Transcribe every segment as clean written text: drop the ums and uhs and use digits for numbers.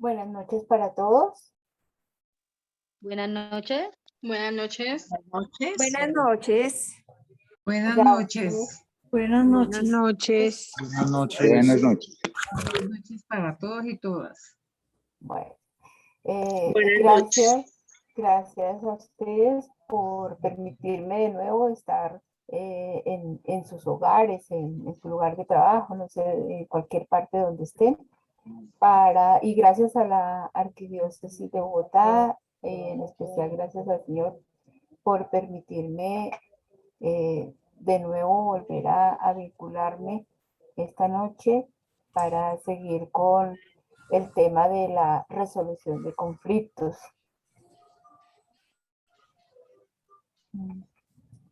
Buenas noches para todos. Buenas noches. Buenas noches. Buenas noches. Buenas Gracias. noches. Buenas noches. Buenas noches. Buenas noches. Buenas noches. Buenas noches para todos y todas. Bueno, Buenas gracias a ustedes por permitirme de nuevo estar en sus hogares, en su lugar de trabajo, no sé, en cualquier parte donde estén. Y gracias a la Arquidiócesis de Bogotá, en especial gracias al Señor por permitirme de nuevo volver a vincularme esta noche para seguir con el tema de la resolución de conflictos.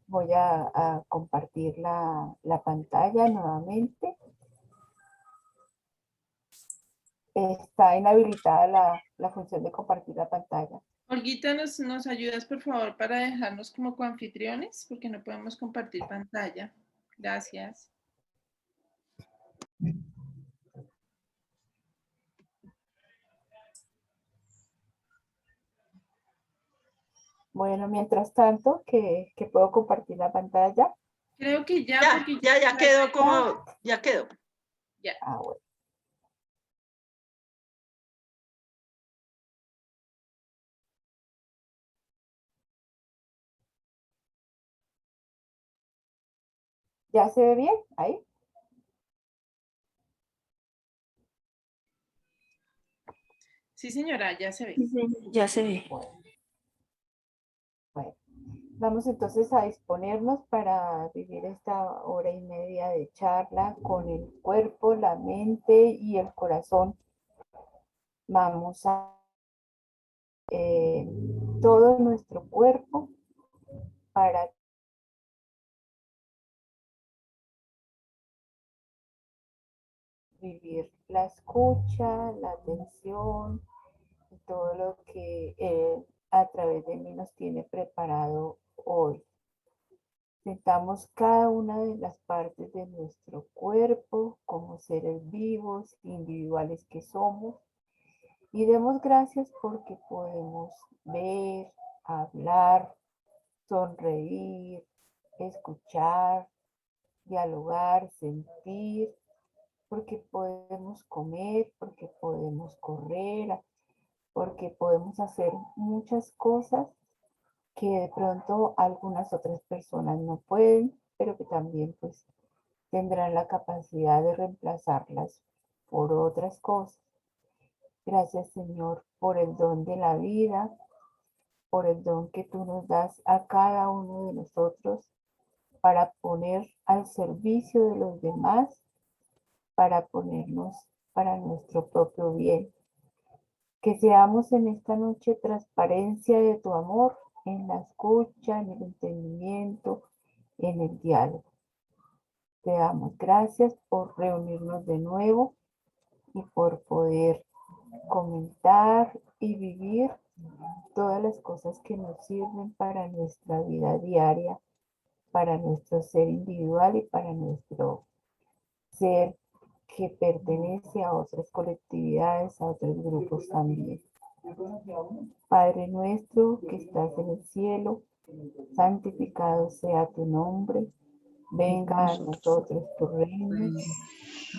Voy a compartir la pantalla nuevamente. Está inhabilitada la función de compartir la pantalla. Olguita, ¿nos ayudas por favor para dejarnos como coanfitriones? Porque no podemos compartir pantalla. Gracias. Bueno, mientras tanto, que puedo compartir la pantalla. Creo que ya. Ya quedó como, ya quedó. Ya. Bueno. ¿Ya se ve bien? ¿Ahí? Sí, señora, ya se ve. Ya se ve. Bueno, vamos entonces a disponernos para vivir esta hora y media de charla con el cuerpo, la mente y el corazón. Vamos a todo nuestro cuerpo para vivir la escucha, la atención y todo lo que a través de mí nos tiene preparado hoy. Sentamos cada una de las partes de nuestro cuerpo como seres vivos, individuales que somos, y demos gracias porque podemos ver, hablar, sonreír, escuchar, dialogar, sentir, porque podemos comer, porque podemos correr, porque podemos hacer muchas cosas que de pronto algunas otras personas no pueden, pero que también pues tendrán la capacidad de reemplazarlas por otras cosas. Gracias, Señor, por el don de la vida, por el don que tú nos das a cada uno de nosotros para poner al servicio de los demás, para ponernos para nuestro propio bien. Que seamos en esta noche transparencia de tu amor en la escucha, en el entendimiento, en el diálogo. Te damos gracias por reunirnos de nuevo y por poder comentar y vivir todas las cosas que nos sirven para nuestra vida diaria, para nuestro ser individual y para nuestro ser que pertenece a otras colectividades, a otros grupos también. Padre nuestro que estás en el cielo, santificado sea tu nombre, venga a nosotros tu reino,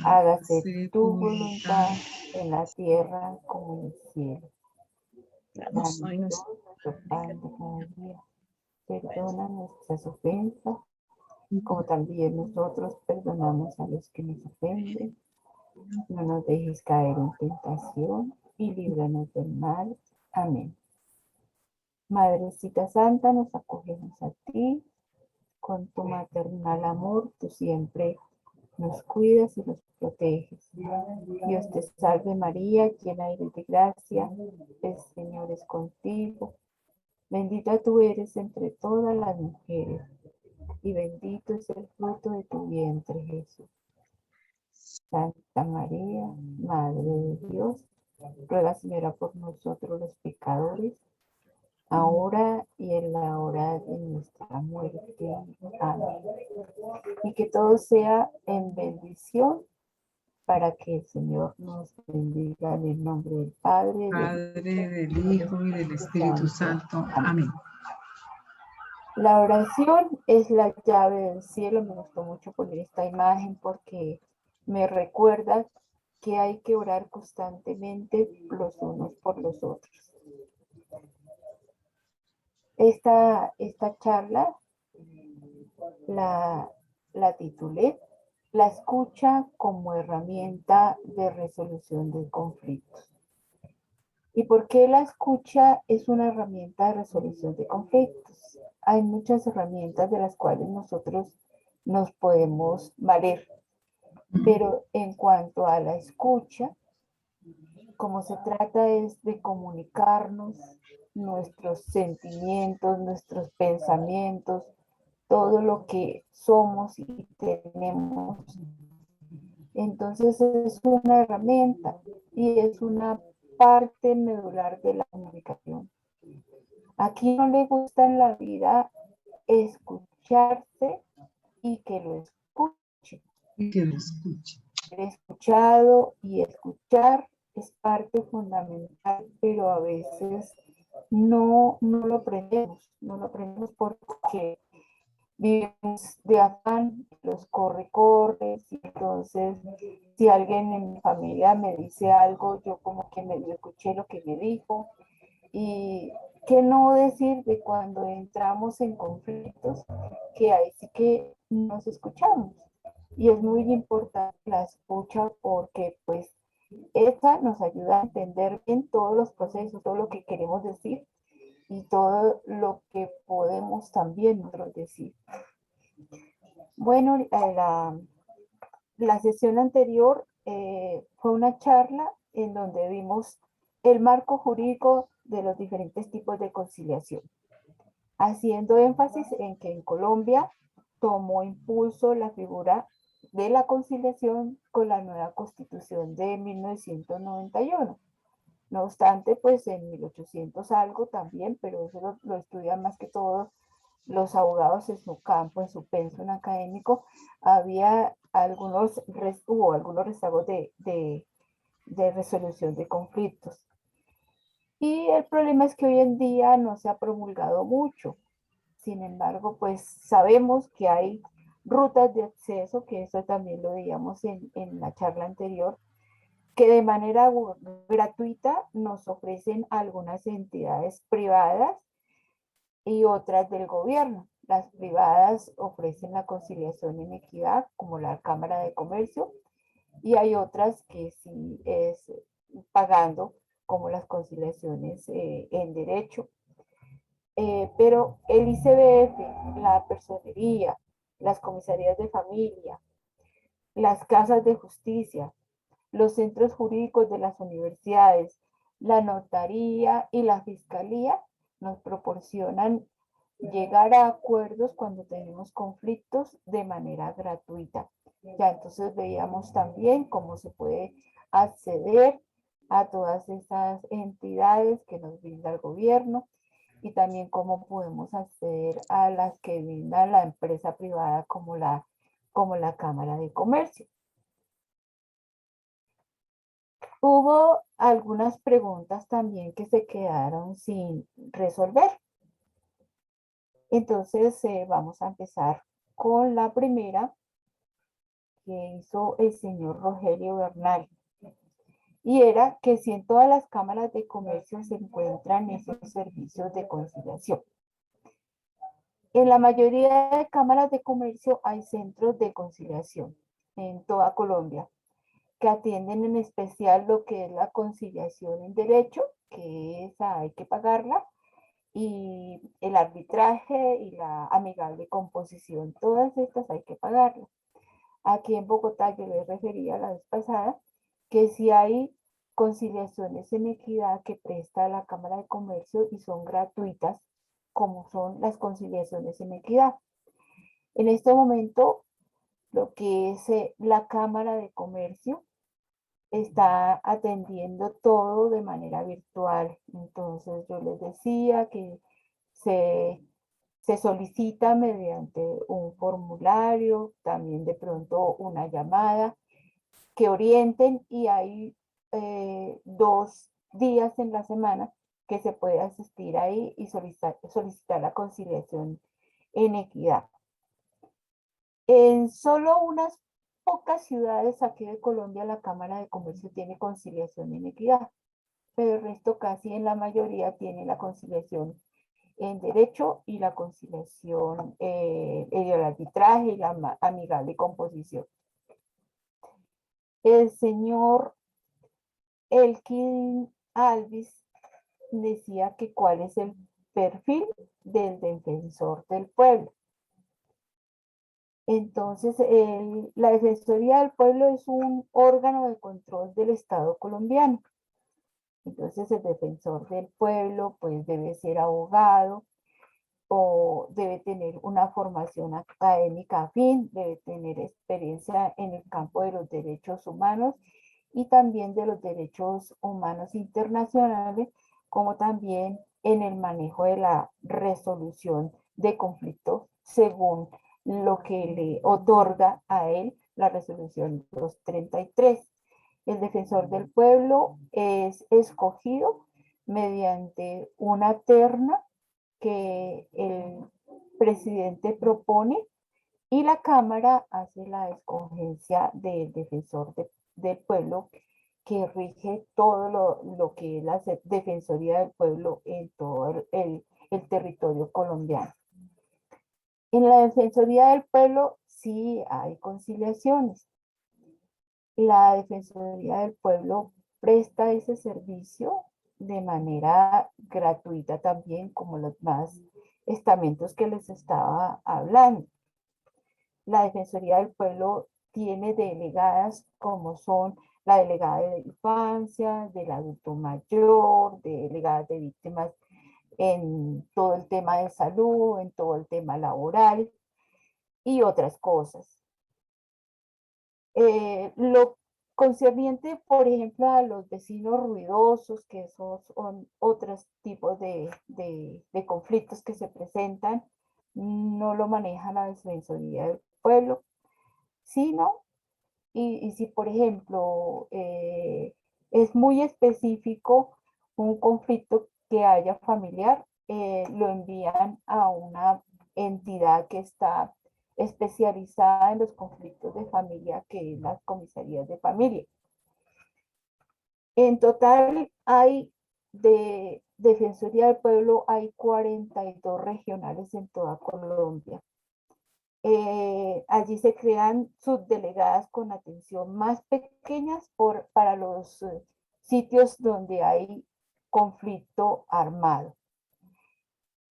hágase tu voluntad en la tierra como en el cielo. Danos hoy nuestro pan de cada día. Perdona nuestras ofensas, como también nosotros perdonamos a los que nos ofenden. No nos dejes caer en tentación y líbranos del mal. Amén. Madrecita Santa, nos acogemos a ti. Con tu maternal amor, tú siempre nos cuidas y nos proteges. Dios te salve María, llena eres de gracia, el Señor es contigo. Bendita tú eres entre todas las mujeres, y bendito es el fruto de tu vientre, Jesús. Santa María, Madre de Dios, ruega, Señora, por nosotros los pecadores, ahora y en la hora de nuestra muerte. Amén. Y que todo sea en bendición para que el Señor nos bendiga en el nombre del Padre, Padre, del Hijo y del Espíritu Santo. Amén. La oración es la llave del cielo. Me gustó mucho poner esta imagen porque me recuerda que hay que orar constantemente los unos por los otros. Esta charla la titulé La escucha como herramienta de resolución de conflictos. ¿Y por qué la escucha es una herramienta de resolución de conflictos? Hay muchas herramientas de las cuales nosotros nos podemos valer, pero en cuanto a la escucha, como se trata es de comunicarnos nuestros sentimientos, nuestros pensamientos, todo lo que somos y tenemos. Entonces es una herramienta y es una parte medular de la comunicación. Aquí no le gusta en la vida escucharse y que lo escuche. Y que lo escuche. Ser escuchado y escuchar es parte fundamental, pero a veces no lo aprendemos porque vivimos de afán, los corre, y entonces si alguien en mi familia me dice algo, yo como que medio escuché lo que me dijo, y qué no decir de cuando entramos en conflictos, que ahí sí que nos escuchamos, y es muy importante la escucha porque pues esta nos ayuda a entender bien todos los procesos, todo lo que queremos decir, y todo lo que podemos también nosotros decir. Bueno, la sesión anterior fue una charla en donde vimos el marco jurídico de los diferentes tipos de conciliación, haciendo énfasis en que en Colombia tomó impulso la figura de la conciliación con la nueva Constitución de 1991. No obstante, pues en 1800 algo también, pero eso lo estudian más que todo los abogados en su campo, en su pensum académico, hubo algunos rezagos de resolución de conflictos. Y el problema es que hoy en día no se ha promulgado mucho. Sin embargo, pues sabemos que hay rutas de acceso, que eso también lo veíamos en la charla anterior, que de manera gratuita nos ofrecen algunas entidades privadas y otras del gobierno. Las privadas ofrecen la conciliación en equidad, como la Cámara de Comercio, y hay otras que sí es pagando, como las conciliaciones en derecho. Pero el ICBF, la personería, las comisarías de familia, las casas de justicia, los centros jurídicos de las universidades, la notaría y la fiscalía nos proporcionan llegar a acuerdos cuando tenemos conflictos de manera gratuita. Ya entonces veíamos también cómo se puede acceder a todas esas entidades que nos brinda el gobierno y también cómo podemos acceder a las que brinda la empresa privada como la Cámara de Comercio. Hubo algunas preguntas también que se quedaron sin resolver. Entonces vamos a empezar con la primera que hizo el señor Rogelio Bernal. Y era que si en todas las cámaras de comercio se encuentran esos servicios de conciliación. En la mayoría de cámaras de comercio hay centros de conciliación en toda Colombia, que atienden en especial lo que es la conciliación en derecho, que esa hay que pagarla, y el arbitraje y la amigable composición, todas estas hay que pagarlas. Aquí en Bogotá yo les refería la vez pasada que si hay conciliaciones en equidad que presta la Cámara de Comercio y son gratuitas, como son las conciliaciones en equidad. En este momento, lo que es la Cámara de Comercio está atendiendo todo de manera virtual. Entonces yo les decía que se solicita mediante un formulario, también de pronto una llamada, que orienten, y hay 2 días en la semana que se puede asistir ahí y solicitar la conciliación en equidad. En solo unas pocas ciudades aquí de Colombia la Cámara de Comercio tiene conciliación en equidad, pero el resto casi en la mayoría tiene la conciliación en derecho y la conciliación, el arbitraje y la amigable composición. El señor Elkin Alvis decía que cuál es el perfil del defensor del pueblo. Entonces, la Defensoría del Pueblo es un órgano de control del Estado colombiano. Entonces, el defensor del pueblo pues debe ser abogado o debe tener una formación académica afín, debe tener experiencia en el campo de los derechos humanos y también de los derechos humanos internacionales, como también en el manejo de la resolución de conflictos según lo que le otorga a él la resolución 233. El defensor del pueblo es escogido mediante una terna que el presidente propone y la Cámara hace la escogencia del defensor del pueblo, que rige todo lo que es la Defensoría del Pueblo en todo el territorio colombiano. En la Defensoría del Pueblo sí hay conciliaciones. La Defensoría del Pueblo presta ese servicio de manera gratuita también, como los más estamentos que les estaba hablando. La Defensoría del Pueblo tiene delegadas como son la delegada de la infancia, del adulto mayor, delegadas de víctimas en todo el tema de salud, en todo el tema laboral y otras cosas. Lo concerniente, por ejemplo, a los vecinos ruidosos, que esos son otros tipos de conflictos que se presentan, no lo maneja la Defensoría del Pueblo, sino, y si por ejemplo es muy específico un conflicto que haya familiar, lo envían a una entidad que está especializada en los conflictos de familia, que es las comisarías de familia. En total hay de Defensoría del Pueblo, hay 42 regionales en toda Colombia. Allí se crean subdelegadas con atención más pequeñas para los sitios donde hay conflicto armado.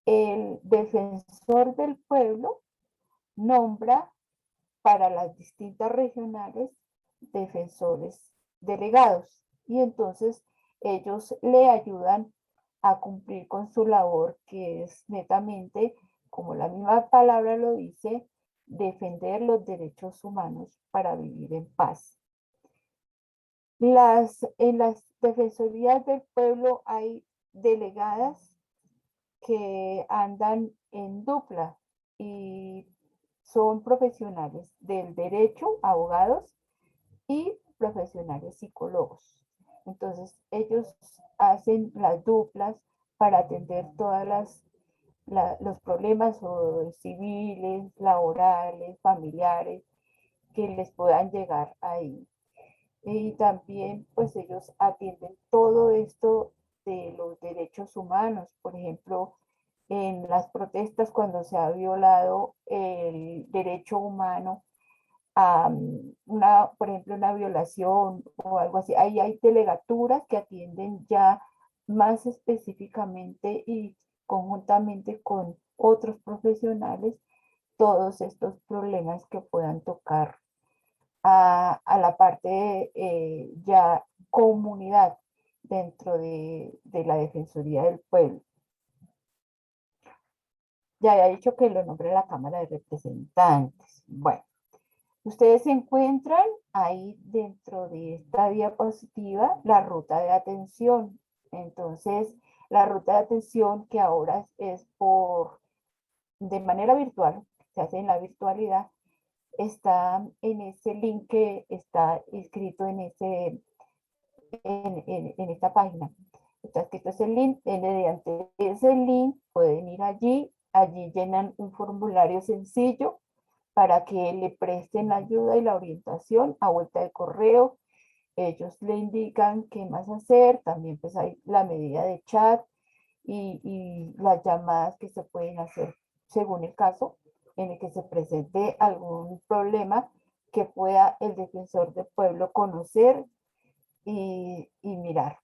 El defensor del pueblo nombra para las distintas regionales defensores delegados, y entonces ellos le ayudan a cumplir con su labor, que es netamente, como la misma palabra lo dice, defender los derechos humanos para vivir en paz. En las defensorías del pueblo hay delegadas que andan en dupla y son profesionales del derecho, abogados, y profesionales psicólogos. Entonces, ellos hacen las duplas para atender todas los problemas civiles, laborales, familiares que les puedan llegar ahí. Y también, pues ellos atienden todo esto de los derechos humanos. Por ejemplo, en las protestas, cuando se ha violado el derecho humano a por ejemplo, una violación o algo así, ahí hay delegaturas que atienden ya más específicamente y conjuntamente con otros profesionales todos estos problemas que puedan tocar a la parte ya comunidad dentro de la Defensoría del Pueblo. Ya había dicho que lo nombre la Cámara de Representantes. Bueno, ustedes encuentran ahí dentro de esta diapositiva la ruta de atención. Entonces, la ruta de atención, que ahora es de manera virtual, se hace en la virtualidad, está en ese link que está escrito en esta página. Está escrito ese link, mediante ese link pueden ir allí llenan un formulario sencillo para que le presten la ayuda y la orientación a vuelta de correo. Ellos le indican qué más hacer, también pues hay la medida de chat y las llamadas que se pueden hacer según el caso en el que se presente algún problema que pueda el defensor del pueblo conocer y mirar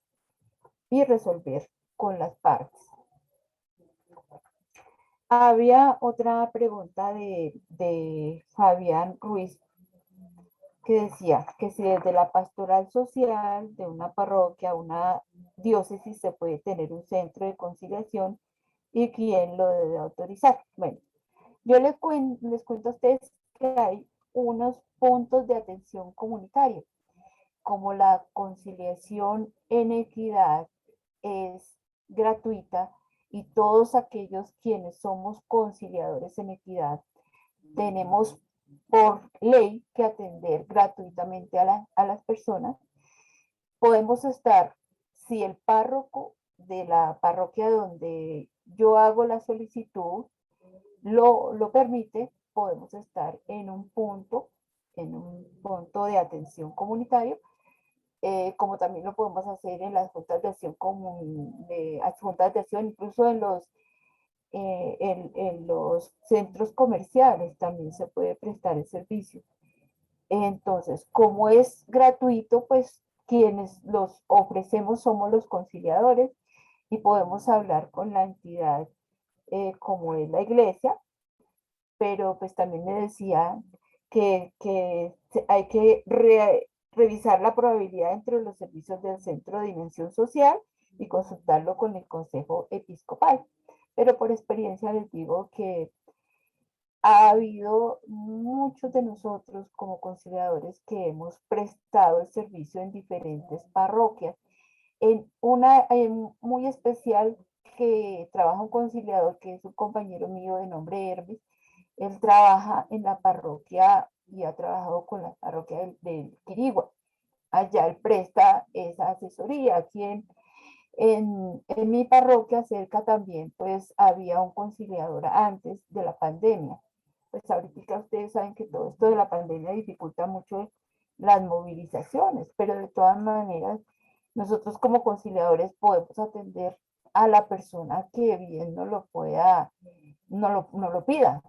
y resolver con las partes. Había otra pregunta de Fabián Ruiz que decía que si desde la pastoral social de una parroquia, una diócesis, se puede tener un centro de conciliación y quién lo debe autorizar. Bueno, yo les cuento a ustedes que hay unos puntos de atención comunitaria, como la conciliación en equidad es gratuita y todos aquellos quienes somos conciliadores en equidad tenemos por ley que atender gratuitamente a las personas. Podemos estar, si el párroco de la parroquia donde yo hago la solicitud lo permite, podemos estar en un punto de atención comunitario, como también lo podemos hacer en las juntas de acción juntas de acción, incluso en los centros comerciales también se puede prestar el servicio. Entonces, como es gratuito, pues quienes los ofrecemos somos los conciliadores y podemos hablar con la entidad como es la iglesia, pero pues también me decía que hay que revisar la probabilidad entre los servicios del Centro de Dimensión Social y consultarlo con el Consejo Episcopal. Pero por experiencia les digo que ha habido muchos de nosotros como conciliadores que hemos prestado el servicio en diferentes parroquias. En una muy especial que trabaja un conciliador que es un compañero mío de nombre Hermes. Él trabaja en la parroquia y ha trabajado con la parroquia del Quirigua. Allá él presta esa asesoría. Aquí en mi parroquia cerca también pues había un conciliador antes de la pandemia. Pues ahorita ustedes saben que todo esto de la pandemia dificulta mucho las movilizaciones, pero de todas maneras nosotros como conciliadores podemos atender a la persona que bien no lo pueda, no lo pida.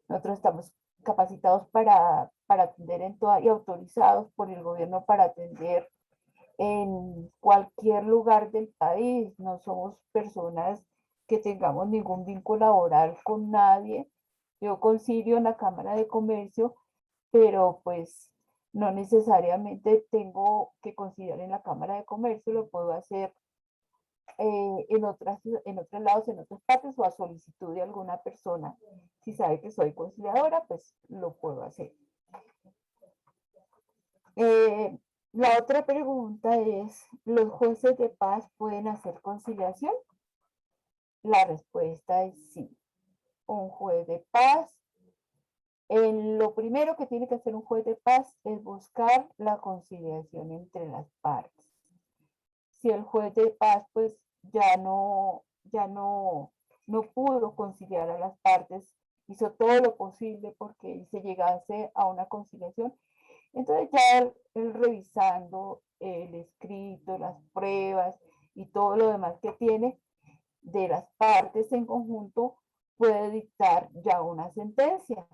Nosotros estamos capacitados para atender y autorizados por el gobierno para atender en cualquier lugar del país. No somos personas que tengamos ningún vínculo laboral con nadie. Yo concilio en la Cámara de Comercio, pero pues no necesariamente tengo que conciliar en la Cámara de Comercio, lo puedo hacer en otros lados, en otras partes o a solicitud de alguna persona. Si sabe que soy conciliadora, pues lo puedo hacer. La otra pregunta es, ¿los jueces de paz pueden hacer conciliación? La respuesta es sí. Un juez de paz, lo primero que tiene que hacer un juez de paz es buscar la conciliación entre las partes. Si el juez de paz pues no pudo conciliar a las partes, hizo todo lo posible porque se llegase a una conciliación, entonces ya él revisando el escrito, las pruebas y todo lo demás que tiene de las partes en conjunto, puede dictar ya una sentencia.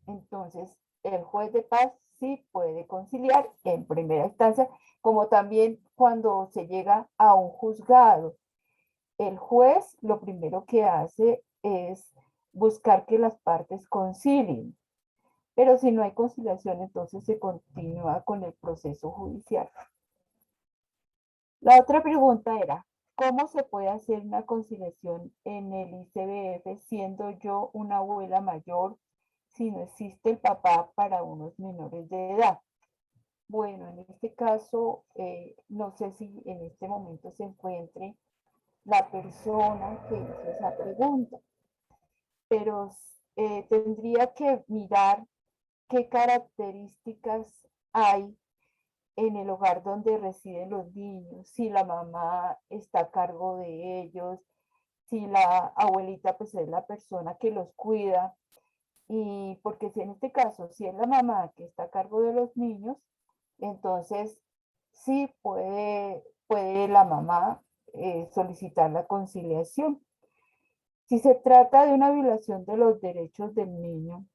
Entonces, el juez de paz sí puede conciliar en primera instancia, como también cuando se llega a un juzgado. El juez lo primero que hace es buscar que las partes concilien. Pero si no hay conciliación, entonces se continúa con el proceso judicial. La otra pregunta era, ¿cómo se puede hacer una conciliación en el ICBF siendo yo una abuela mayor si no existe el papá para unos menores de edad? Bueno, en este caso, no sé si en este momento se encuentre la persona que hizo esa pregunta, pero tendría que mirar qué características hay en el hogar donde residen los niños, si la mamá está a cargo de ellos, si la abuelita pues es la persona que los cuida, y porque si en este caso, si es la mamá que está a cargo de los niños, entonces sí puede la mamá solicitar la conciliación. Si se trata de una violación de los derechos del niño,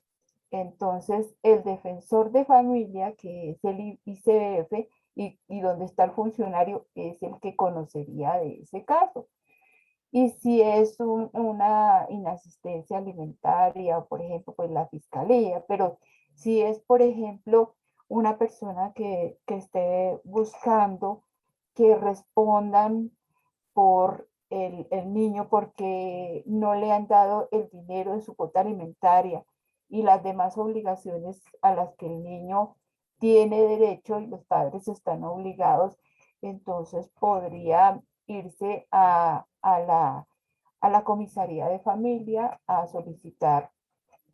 entonces el defensor de familia, que es el ICBF, y donde está el funcionario, es el que conocería de ese caso. Y si es una inasistencia alimentaria, por ejemplo, pues la fiscalía, pero si es, por ejemplo, una persona que esté buscando que respondan por el niño porque no le han dado el dinero de su cuota alimentaria y las demás obligaciones a las que el niño tiene derecho y los padres están obligados, entonces podría irse a la comisaría de familia a solicitar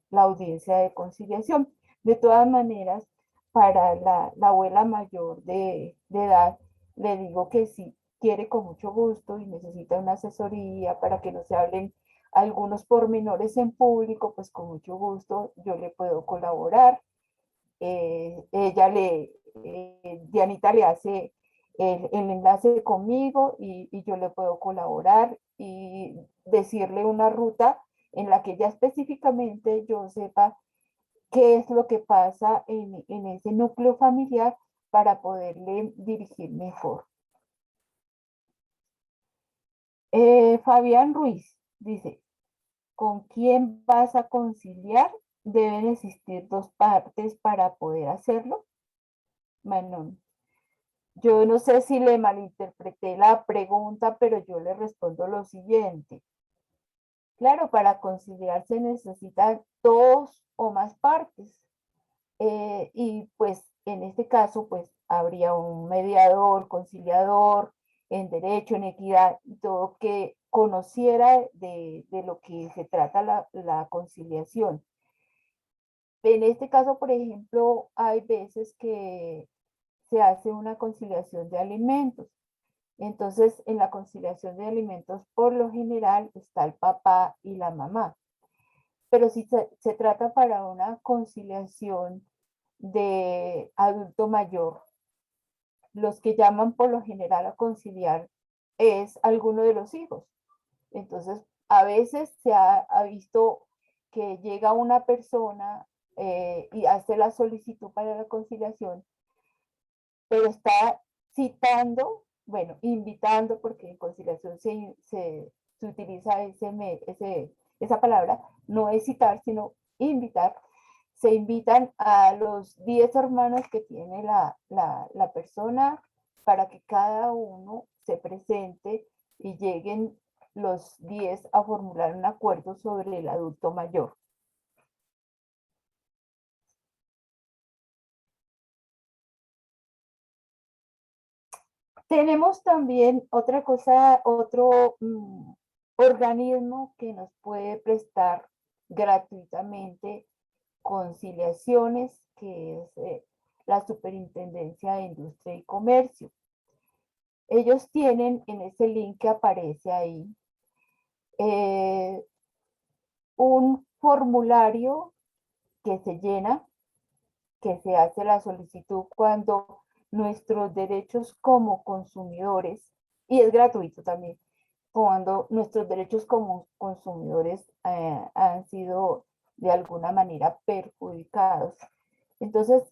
la audiencia de conciliación. De todas maneras, para la abuela mayor de edad, le digo que si quiere con mucho gusto y necesita una asesoría para que no se hablen algunos pormenores en público, pues con mucho gusto yo le puedo colaborar. Dianita le hace el enlace conmigo y yo le puedo colaborar y decirle una ruta en la que ya específicamente yo sepa qué es lo que pasa en ese núcleo familiar para poderle dirigir mejor. Fabián Ruiz dice, ¿con quién vas a conciliar? ¿Deben existir dos partes para poder hacerlo? Manon, yo no sé si le malinterpreté la pregunta, pero yo le respondo lo siguiente. Claro, para conciliar se necesitan dos o más partes. Y pues en este caso, pues habría un mediador, conciliador en derecho, en equidad, y todo que conociera de lo que se trata la conciliación. En este caso, por ejemplo, hay veces que se hace una conciliación de alimentos. Entonces, en la conciliación de alimentos, por lo general, está el papá y la mamá. Pero si se trata para una conciliación de adulto mayor, los que llaman por lo general a conciliar es alguno de los hijos. Entonces, a veces se ha visto que llega una persona y hace la solicitud para la conciliación, pero está citando, bueno, invitando, porque en conciliación se utiliza esa palabra, no es citar, sino invitar. Se invitan a los 10 hermanos que tiene la persona para que cada uno se presente y lleguen los 10 a formular un acuerdo sobre el adulto mayor. Tenemos también otra cosa, otro organismo que nos puede prestar gratuitamente conciliaciones, que es la Superintendencia de Industria y Comercio. Ellos tienen en ese link que aparece ahí un formulario que se llena, que se hace la solicitud cuando nuestros derechos como consumidores, y es gratuito también, cuando nuestros derechos como consumidores han sido de alguna manera perjudicados. Entonces,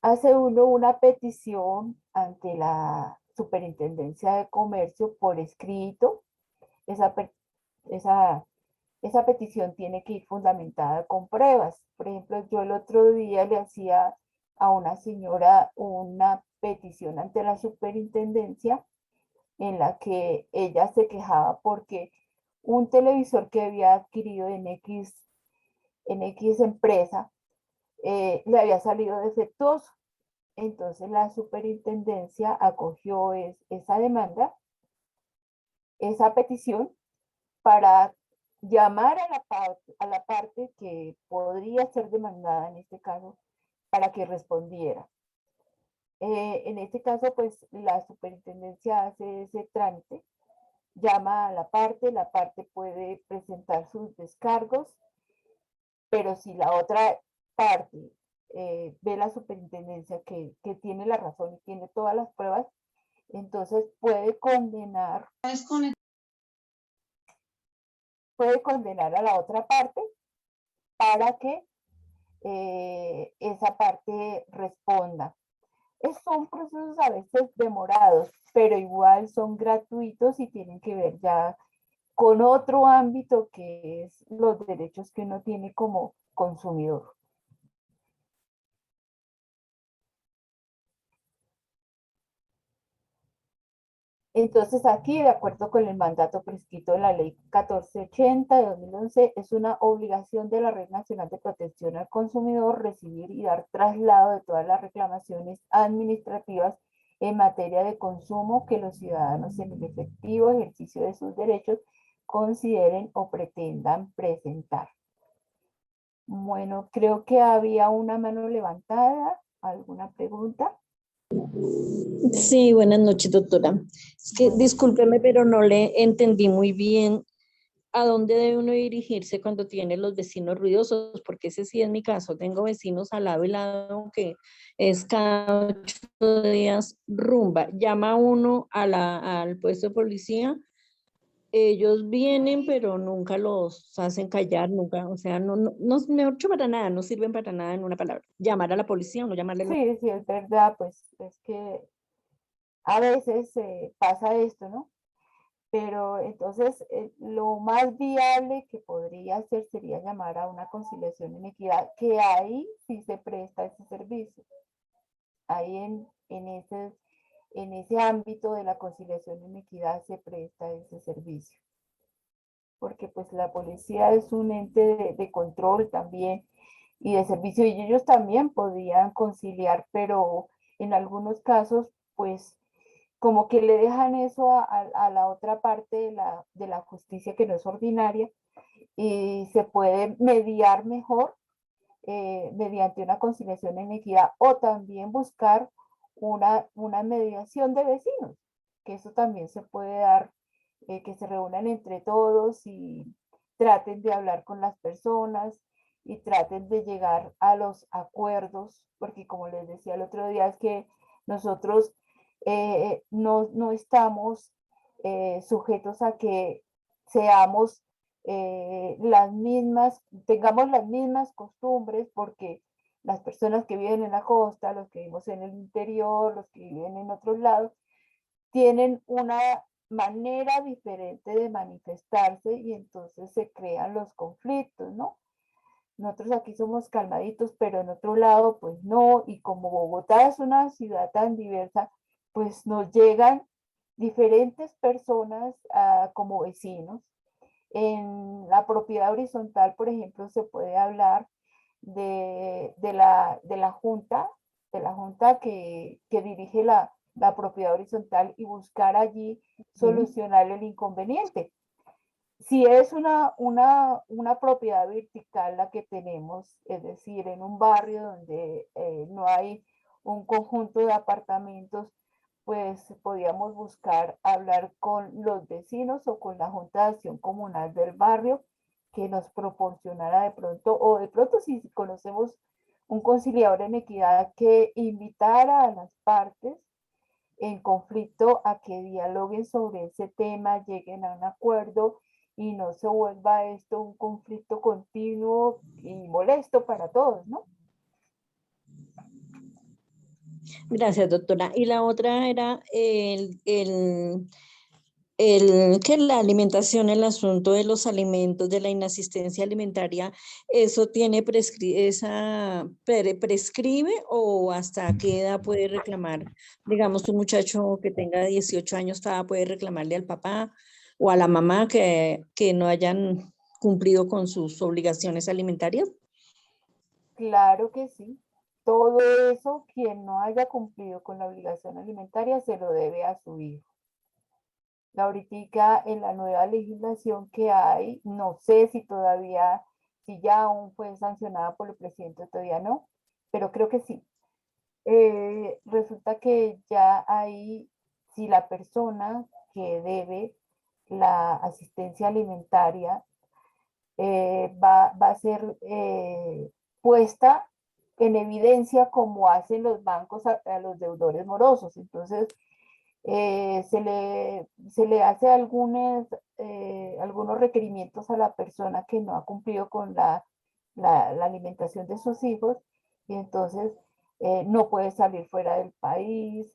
hace uno una petición ante la Superintendencia de Comercio por escrito. Esa, esa, esa petición tiene que ir fundamentada con pruebas. Por ejemplo, yo el otro día le hacía a una señora una petición ante la superintendencia en la que ella se quejaba porque un televisor que había adquirido en X empresa le había salido defectuoso. Entonces la superintendencia acogió esa demanda, esa petición, para llamar a la parte que podría ser demandada en este caso para que respondiera. En este caso, pues la superintendencia hace ese trámite, llama a la parte puede presentar sus descargos, pero si la otra parte ve la superintendencia que tiene la razón y tiene todas las pruebas, entonces puede condenar a la otra parte para que esa parte responda. Son procesos a veces demorados, pero igual son gratuitos y tienen que ver ya con otro ámbito que es los derechos que uno tiene como consumidor. Entonces aquí, de acuerdo con el mandato prescrito de la ley 1480 de 2011, es una obligación de la Red Nacional de Protección al Consumidor recibir y dar traslado de todas las reclamaciones administrativas en materia de consumo que los ciudadanos en el efectivo ejercicio de sus derechos consideren o pretendan presentar. Bueno, creo que había una mano levantada. ¿Alguna pregunta? Sí, buenas noches, doctora. Es que discúlpeme, pero no le entendí muy bien a dónde debe uno dirigirse cuando tiene los vecinos ruidosos, porque ese sí es mi caso. Tengo vecinos al lado y lado que es cada 8 días rumba. Llama uno al puesto de policía, ellos vienen, pero nunca los hacen callar, nunca, o sea, mejor dicho, para nada, no sirven para nada en una palabra. Llamar a la policía o no llamarle a la... Sí, sí, es verdad, pues es que a veces pasa esto, ¿no? Pero entonces lo más viable que podría hacer sería llamar a una conciliación en equidad, que ahí sí se presta ese servicio. Ahí en ese ámbito de la conciliación en equidad se presta ese servicio. Porque pues la policía es un ente de control también y de servicio y ellos también podrían conciliar, pero en algunos casos pues como que le dejan eso a la otra parte de la justicia que no es ordinaria y se puede mediar mejor mediante una conciliación en equidad o también buscar una mediación de vecinos, que eso también se puede dar, que se reúnan entre todos y traten de hablar con las personas y traten de llegar a los acuerdos, porque como les decía el otro día, es que nosotros no estamos sujetos a que seamos tengamos las mismas costumbres, porque las personas que viven en la costa, los que vivimos en el interior, los que viven en otros lados, tienen una manera diferente de manifestarse y entonces se crean los conflictos, ¿no? Nosotros aquí somos calmaditos, pero en otro lado, pues no, y como Bogotá es una ciudad tan diversa, pues nos llegan diferentes personas como vecinos. En la propiedad horizontal, por ejemplo, se puede hablar de la junta que dirige la propiedad horizontal y buscar allí solucionar el inconveniente. Si es una propiedad vertical la que tenemos, es decir, en un barrio donde no hay un conjunto de apartamentos, pues podríamos buscar hablar con los vecinos o con la Junta de Acción Comunal del barrio que nos proporcionara de pronto, o de pronto si conocemos un conciliador en equidad que invitara a las partes en conflicto a que dialoguen sobre ese tema, lleguen a un acuerdo y no se vuelva esto un conflicto continuo y molesto para todos, ¿no? Gracias, doctora. Y la otra era que la alimentación, el asunto de los alimentos, de la inasistencia alimentaria, ¿eso tiene prescribe o hasta qué edad puede reclamar? Digamos, un muchacho que tenga 18 años todavía puede reclamarle al papá o a la mamá que no hayan cumplido con sus obligaciones alimentarias. Claro que sí. Todo eso, quien no haya cumplido con la obligación alimentaria se lo debe a su hijo. Ahorita en la nueva legislación que hay, no sé si todavía, si ya aún fue sancionada por el presidente, todavía no, pero creo que sí. Resulta que ya ahí, si la persona que debe la asistencia alimentaria va a ser puesta en evidencia como hacen los bancos a los deudores morosos. Entonces, se le hace algunos requerimientos a la persona que no ha cumplido con la alimentación de sus hijos y entonces no puede salir fuera del país,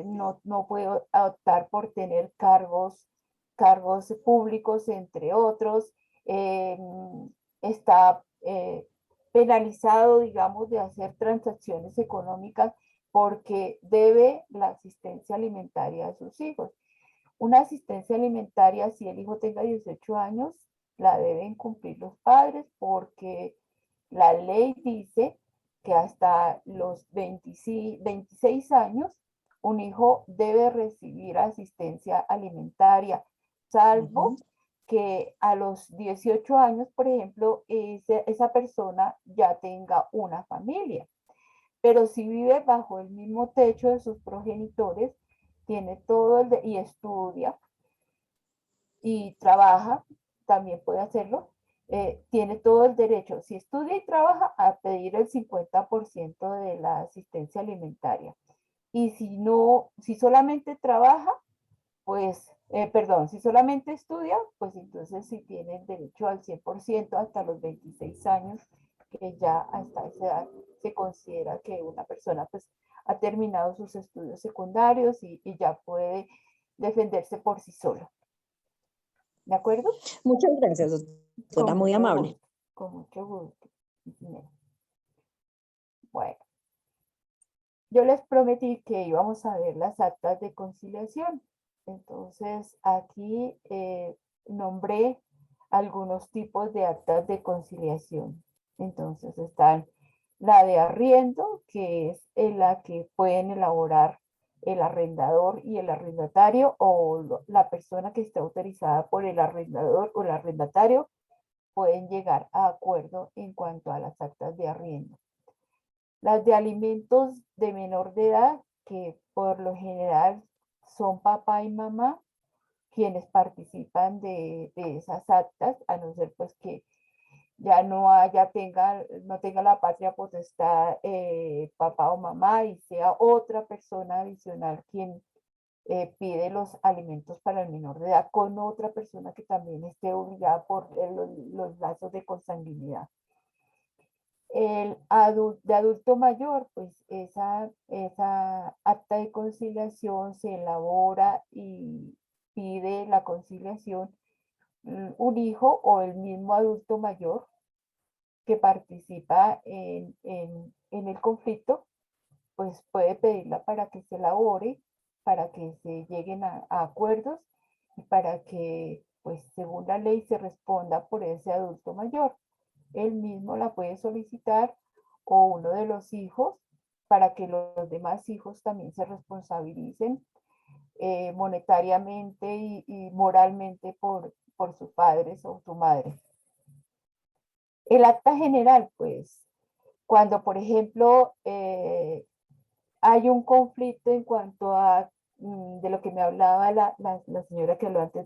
no puede optar por tener cargos públicos, entre otros. eh, Está penalizado, digamos, de hacer transacciones económicas porque debe la asistencia alimentaria a sus hijos. Una asistencia alimentaria, si el hijo tenga 18 años, la deben cumplir los padres porque la ley dice que hasta los 26 años un hijo debe recibir asistencia alimentaria, salvo que a los 18 años, por ejemplo, esa persona ya tenga una familia. Pero si vive bajo el mismo techo de sus progenitores, tiene todo y estudia y trabaja, también puede hacerlo, tiene todo el derecho, si estudia y trabaja, a pedir el 50% de la asistencia alimentaria. Y si no, si solamente trabaja, pues, perdón, si solamente estudia, pues entonces sí tiene el derecho al 100% hasta los 26 años, que ya hasta esa edad se considera que una persona pues ha terminado sus estudios secundarios y ya puede defenderse por sí sola. ¿De acuerdo? Muchas gracias, doctora, muy mucho amable. gusto, con mucho gusto. Bueno, yo les prometí que íbamos a ver las actas de conciliación. Entonces, aquí nombré algunos tipos de actas de conciliación. Entonces, están la de arriendo, que es en la que pueden elaborar el arrendador y el arrendatario o la persona que está autorizada por el arrendador o el arrendatario pueden llegar a acuerdo en cuanto a las actas de arriendo. Las de alimentos de menor de edad, que por lo general son papá y mamá quienes participan de esas actas, a no ser pues que ya no tenga la patria potestad papá o mamá y sea otra persona adicional quien pide los alimentos para el menor de edad con otra persona que también esté obligada por los lazos de consanguinidad. De adulto mayor, pues esa acta de conciliación se elabora y pide la conciliación un hijo o el mismo adulto mayor que participa en el conflicto, pues puede pedirla para que se elabore, para que se lleguen a acuerdos y para que, pues según la ley, se responda por ese adulto mayor. Él mismo la puede solicitar o uno de los hijos para que los demás hijos también se responsabilicen monetariamente y moralmente por sus padres o su madre. El acta general, pues, cuando, por ejemplo, hay un conflicto en cuanto a de lo que me hablaba la señora que habló antes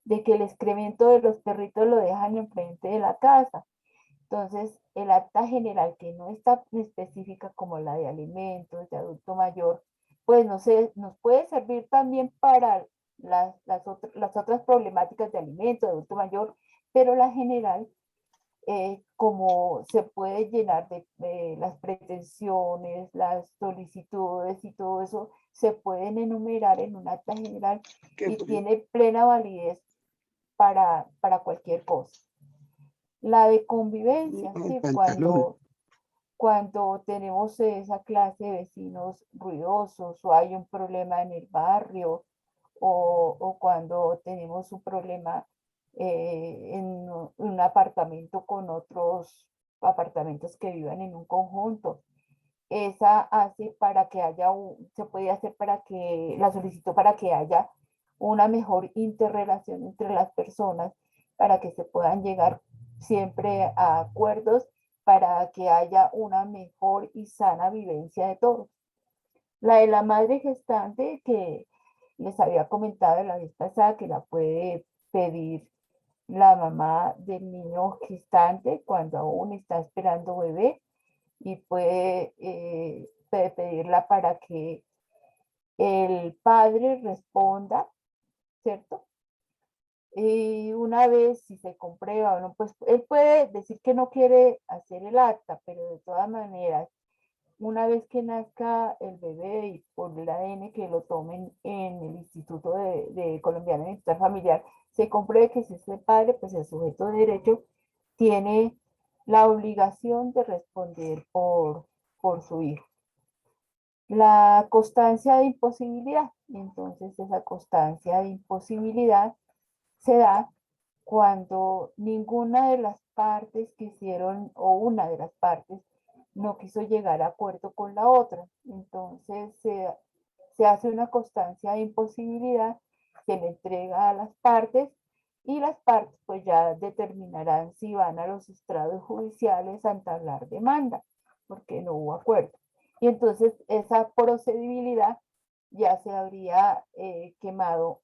de que el excremento de los perritos lo dejan enfrente de la casa. Entonces, el acta general, que no está específica como la de alimentos, de adulto mayor, pues no sé, nos puede servir también para las otras problemáticas de alimentos, de adulto mayor, pero la general, como se puede llenar de las pretensiones, las solicitudes y todo eso, se pueden enumerar en un acta general y tiene plena validez para cualquier cosa. La de convivencia, ¿sí? Cuando tenemos esa clase de vecinos ruidosos o hay un problema en el barrio o cuando tenemos un problema en un apartamento con otros apartamentos que vivan en un conjunto. Esa hace para que haya, se puede hacer para que, la solicito para que haya una mejor interrelación entre las personas, para que se puedan llegar siempre a acuerdos para que haya una mejor y sana vivencia de todos. La de la madre gestante, que les había comentado la vez pasada, que la puede pedir la mamá del niño gestante cuando aún está esperando bebé, y puede pedirla para que el padre responda, ¿cierto? Y una vez, si se comprueba o no, pues él puede decir que no quiere hacer el acta, pero de todas maneras, una vez que nazca el bebé y por el ADN que lo tomen en el Instituto de Colombiano de Bienestar Familiar, se compruebe que si es el padre, pues el sujeto de derecho tiene la obligación de responder por su hijo. La constancia de imposibilidad. Entonces, esa constancia de imposibilidad se da cuando ninguna de las partes quisieron, o una de las partes no quiso llegar a acuerdo con la otra. Entonces se hace una constancia de imposibilidad, se le entrega a las partes y las partes pues ya determinarán si van a los estrados judiciales a entablar demanda, porque no hubo acuerdo. Y entonces esa procedibilidad ya se habría quemado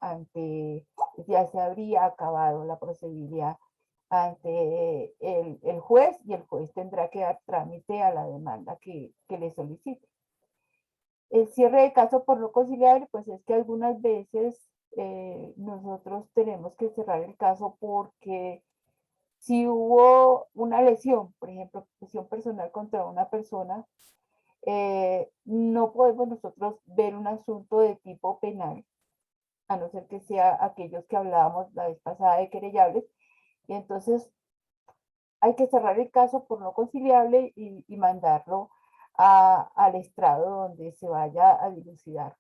ya se habría acabado la procedibilidad ante el juez, y el juez tendrá que dar trámite a la demanda que le solicite. El cierre de caso por no conciliable, pues es que algunas veces nosotros tenemos que cerrar el caso porque si hubo una lesión, por ejemplo, lesión personal contra una persona, no podemos nosotros ver un asunto de tipo penal, a no ser que sea aquellos que hablábamos la vez pasada de querellables, y entonces hay que cerrar el caso por no conciliable y mandarlo al estrado donde se vaya a dilucidar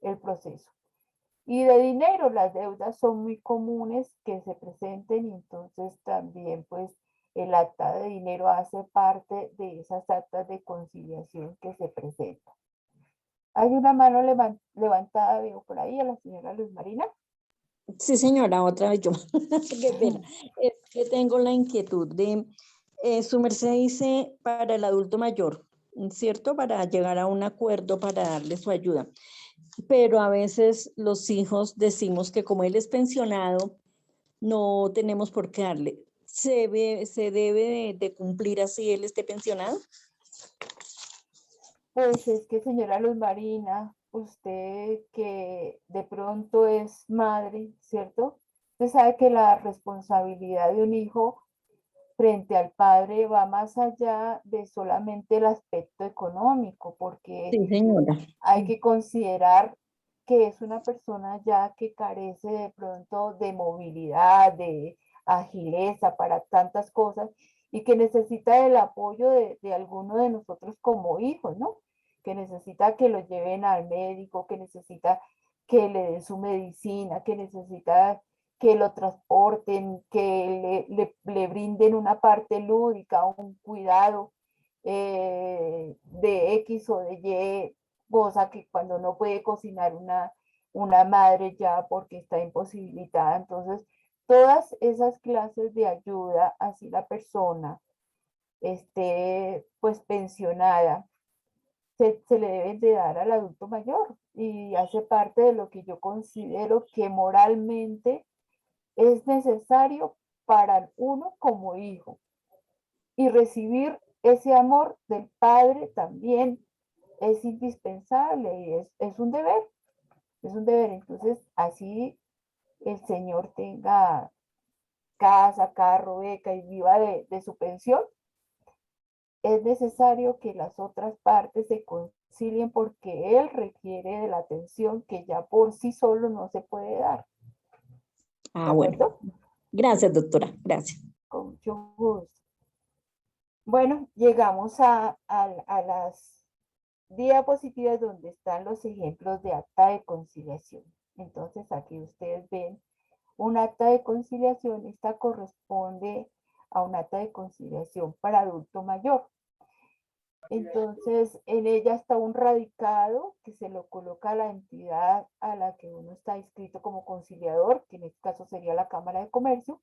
el proceso. Y de dinero, las deudas son muy comunes que se presenten, y entonces también pues el acta de dinero hace parte de esas actas de conciliación que se presentan. Hay una mano levantada, veo por ahí, a la señora Luz Marina. Sí, señora, otra vez yo. Qué pena. Es que tengo la inquietud de, su merced dice para el adulto mayor, ¿cierto? Para llegar a un acuerdo para darle su ayuda. Pero a veces los hijos decimos que como él es pensionado, no tenemos por qué darle. ¿Se debe de cumplir así él esté pensionado? Pues es que, señora Luz Marina, usted que de pronto es madre, ¿cierto? Usted sabe que la responsabilidad de un hijo frente al padre va más allá de solamente el aspecto económico, porque Sí, señora. hay que considerar que es una persona ya que carece de pronto de movilidad, de agileza para tantas cosas, y que necesita el apoyo de alguno de nosotros como hijos, ¿no? Que necesita que lo lleven al médico, que necesita que le den su medicina, que necesita que lo transporten, que le brinden una parte lúdica, un cuidado de X o de Y, cosa que cuando no puede cocinar una madre ya porque está imposibilitada. Entonces, todas esas clases de ayuda, así la persona esté pues pensionada, se le deben de dar al adulto mayor, y hace parte de lo que yo considero que moralmente es necesario para uno como hijo, y recibir ese amor del padre también es indispensable, y es un deber, es un deber. Entonces, así el señor tenga casa, carro, beca y viva de su pensión, es necesario que las otras partes se concilien porque él requiere de la atención que ya por sí solo no se puede dar. Ah, ¿De bueno. acuerdo? Gracias, doctora. Gracias. Con mucho gusto. Bueno, llegamos a las diapositivas donde están los ejemplos de acta de conciliación. Entonces, aquí ustedes ven un acta de conciliación. Esta corresponde a un acta de conciliación para adulto mayor. Entonces, en ella está un radicado que se lo coloca a la entidad a la que uno está inscrito como conciliador, que en este caso sería la Cámara de Comercio.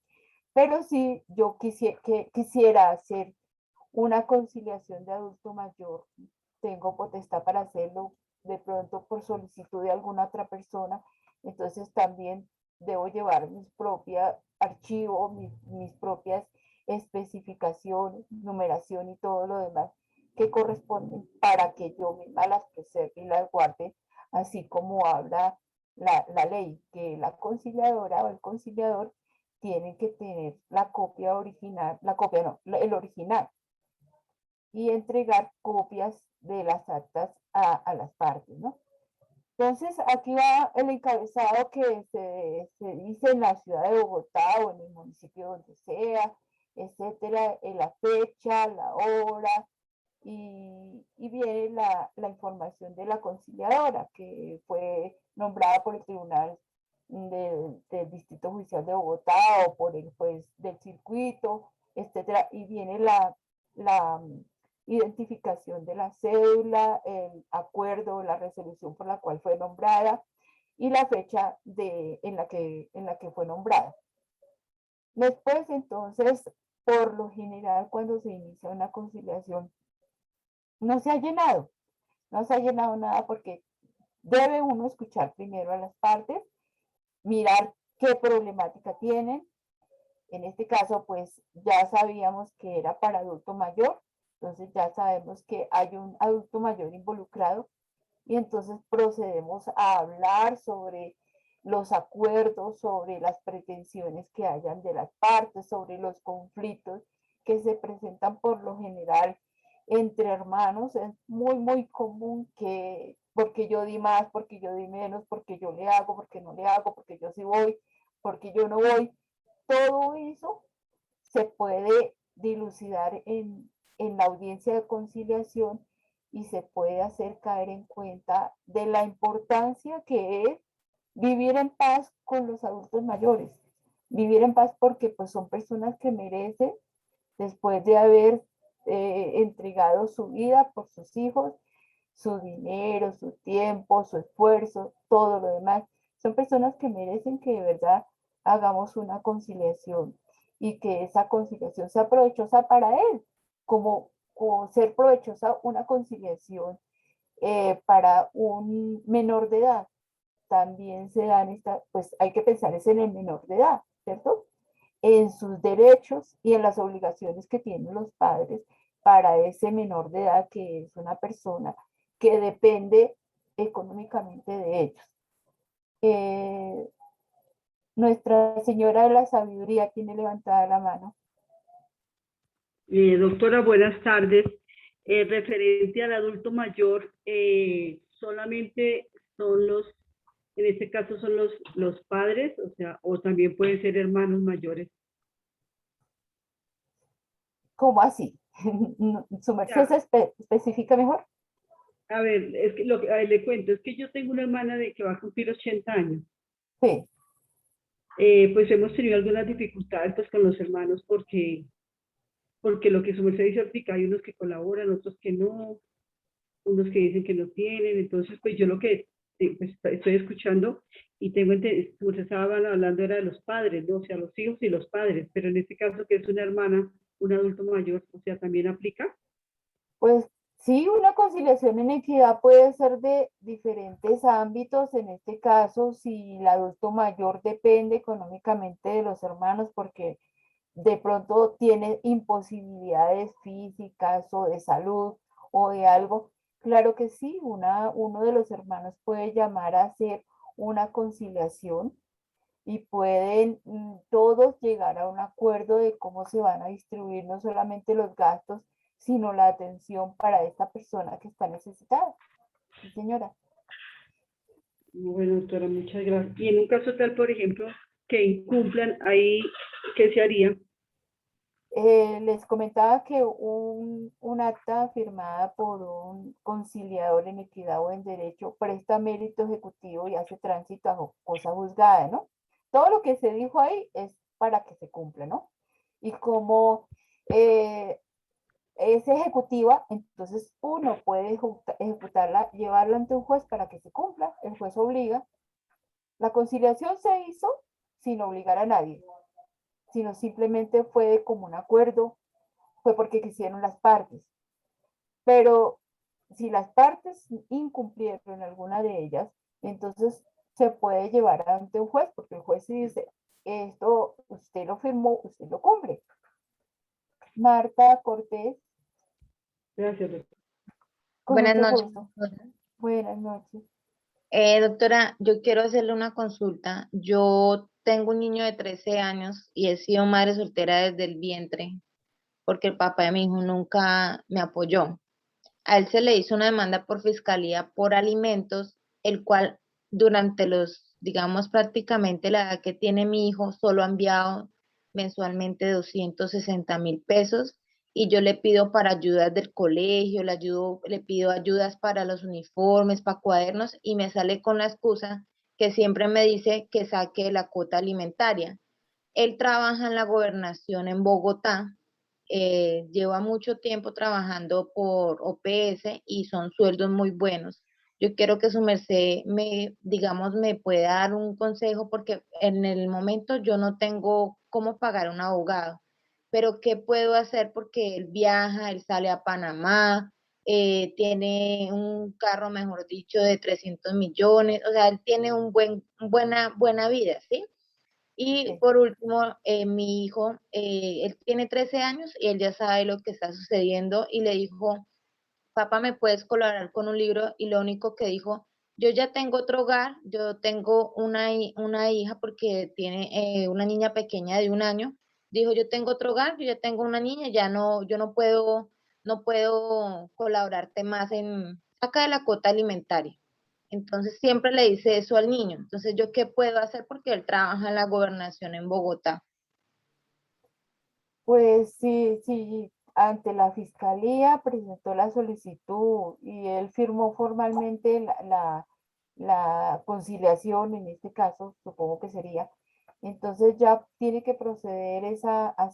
Pero si yo quisiera hacer una conciliación de adulto mayor, tengo potestad para hacerlo de pronto por solicitud de alguna otra persona, entonces también debo llevar mis propios archivos, mis propias especificaciones, numeración y todo lo demás que corresponden para que yo misma las preserve y las guarde, así como habla la ley, que la conciliadora o el conciliador tienen que tener la copia original, la copia no, el original, y entregar copias de las actas a las partes, ¿no? Entonces, aquí va el encabezado que se dice en la ciudad de Bogotá o en el municipio donde sea, etcétera, la fecha, la hora, y viene la información de la conciliadora, que fue nombrada por el Tribunal del Distrito Judicial de Bogotá o por el juez del circuito, etcétera, y viene la identificación de la cédula, el acuerdo, la resolución por la cual fue nombrada y la fecha en la que fue nombrada. Después, entonces, por lo general, cuando se inicia una conciliación, no se ha llenado nada porque debe uno escuchar primero a las partes, mirar qué problemática tienen. En este caso, pues ya sabíamos que era para adulto mayor, entonces ya sabemos que hay un adulto mayor involucrado y entonces procedemos a hablar sobre los acuerdos, sobre las pretensiones que hayan de las partes, sobre los conflictos que se presentan por lo general entre hermanos. Es muy común que porque yo di más, porque yo di menos, porque yo le hago, porque no le hago, porque yo sí voy, porque yo no voy, todo eso se puede dilucidar en la audiencia de conciliación y se puede hacer caer en cuenta de la importancia que es vivir en paz con los adultos mayores. Vivir en paz porque pues son personas que merecen, después de haber entregado su vida por sus hijos, su dinero, su tiempo, su esfuerzo, todo lo demás. Son personas que merecen que de verdad hagamos una conciliación y que esa conciliación sea provechosa para él, como ser provechosa una conciliación para un menor de edad. También se dan pues hay que pensar es en el menor de edad, ¿cierto? En sus derechos y en las obligaciones que tienen los padres para ese menor de edad que es una persona que depende económicamente de ellos. Nuestra Señora de la Sabiduría tiene levantada la mano. Doctora, buenas tardes. Referente al adulto mayor, solamente son en este caso son los padres, o sea, o también pueden ser hermanos mayores. ¿Cómo así? ¿Su merced se especifica mejor? A ver, es que le cuento, es que yo tengo una hermana que va a cumplir 80 años. Sí. Pues hemos tenido algunas dificultades pues, con los hermanos porque lo que su merced dice ahorita, hay unos que colaboran, otros que no, unos que dicen que no tienen, entonces pues yo lo que pues, estoy escuchando y tengo entendido, como se estaban hablando era de los padres, ¿no? O sea, los hijos y los padres, pero en este caso que es una hermana, un adulto mayor, o sea, ¿también aplica? Pues sí, una conciliación en equidad puede ser de diferentes ámbitos. En este caso, si el adulto mayor depende económicamente de los hermanos porque de pronto tiene imposibilidades físicas o de salud o de algo, claro que sí, uno de los hermanos puede llamar a hacer una conciliación y pueden todos llegar a un acuerdo de cómo se van a distribuir no solamente los gastos, sino la atención para esta persona que está necesitada. Sí, señora. Bueno, doctora, muchas gracias. Y en un caso tal, por ejemplo, que incumplan, ahí, ¿qué se haría? Les comentaba que un acta firmada por un conciliador en equidad o en derecho presta mérito ejecutivo y hace tránsito a cosa juzgada, ¿no? Todo lo que se dijo ahí es para que se cumpla, ¿no? Y como es ejecutiva, entonces uno puede ejecutarla, llevarla ante un juez para que se cumpla, el juez obliga. La conciliación se hizo sin obligar a nadie, sino simplemente fue de común acuerdo fue porque quisieron las partes. Pero si las partes incumplieron alguna de ellas, entonces se puede llevar ante un juez, porque el juez sí dice, esto usted lo firmó, usted lo cumple. Marta Cortés, Gracias, doctora. con Buenas mucho noches, gusto. doctora. Buenas noches. Doctora, yo quiero hacerle una consulta. Yo tengo un niño de 13 años y he sido madre soltera desde el vientre porque el papá de mi hijo nunca me apoyó. A él se le hizo una demanda por fiscalía por alimentos, el cual durante digamos, prácticamente la edad que tiene mi hijo, solo ha enviado mensualmente 260.000 pesos y yo le pido para ayudas del colegio, le pido ayudas para los uniformes, para cuadernos y me sale con la excusa que siempre me dice que saque la cuota alimentaria. Él trabaja en la gobernación en Bogotá, lleva mucho tiempo trabajando por OPS y son sueldos muy buenos. Yo quiero que su merced digamos, me pueda dar un consejo porque en el momento yo no tengo cómo pagar un abogado, pero ¿qué puedo hacer? Porque él viaja, él sale a Panamá, tiene un carro, mejor dicho, de 300 millones, o sea, él tiene buena vida, ¿sí? Y Sí. por último, mi hijo, él tiene 13 años y él ya sabe lo que está sucediendo y le dijo, papá, ¿me puedes colaborar con un libro? Y lo único que dijo, yo ya tengo otro hogar, yo tengo una hija porque tiene una niña pequeña de 1 año. Dijo, yo tengo otro hogar, yo ya tengo una niña, ya no, yo no puedo colaborarte más en, saca de la cuota alimentaria. Entonces siempre le dice eso al niño. Entonces, ¿yo qué puedo hacer? Porque él trabaja en la gobernación en Bogotá. Pues sí, sí, ante la fiscalía presentó la solicitud y él firmó formalmente la conciliación, en este caso, supongo que sería. Entonces ya tiene que proceder es a a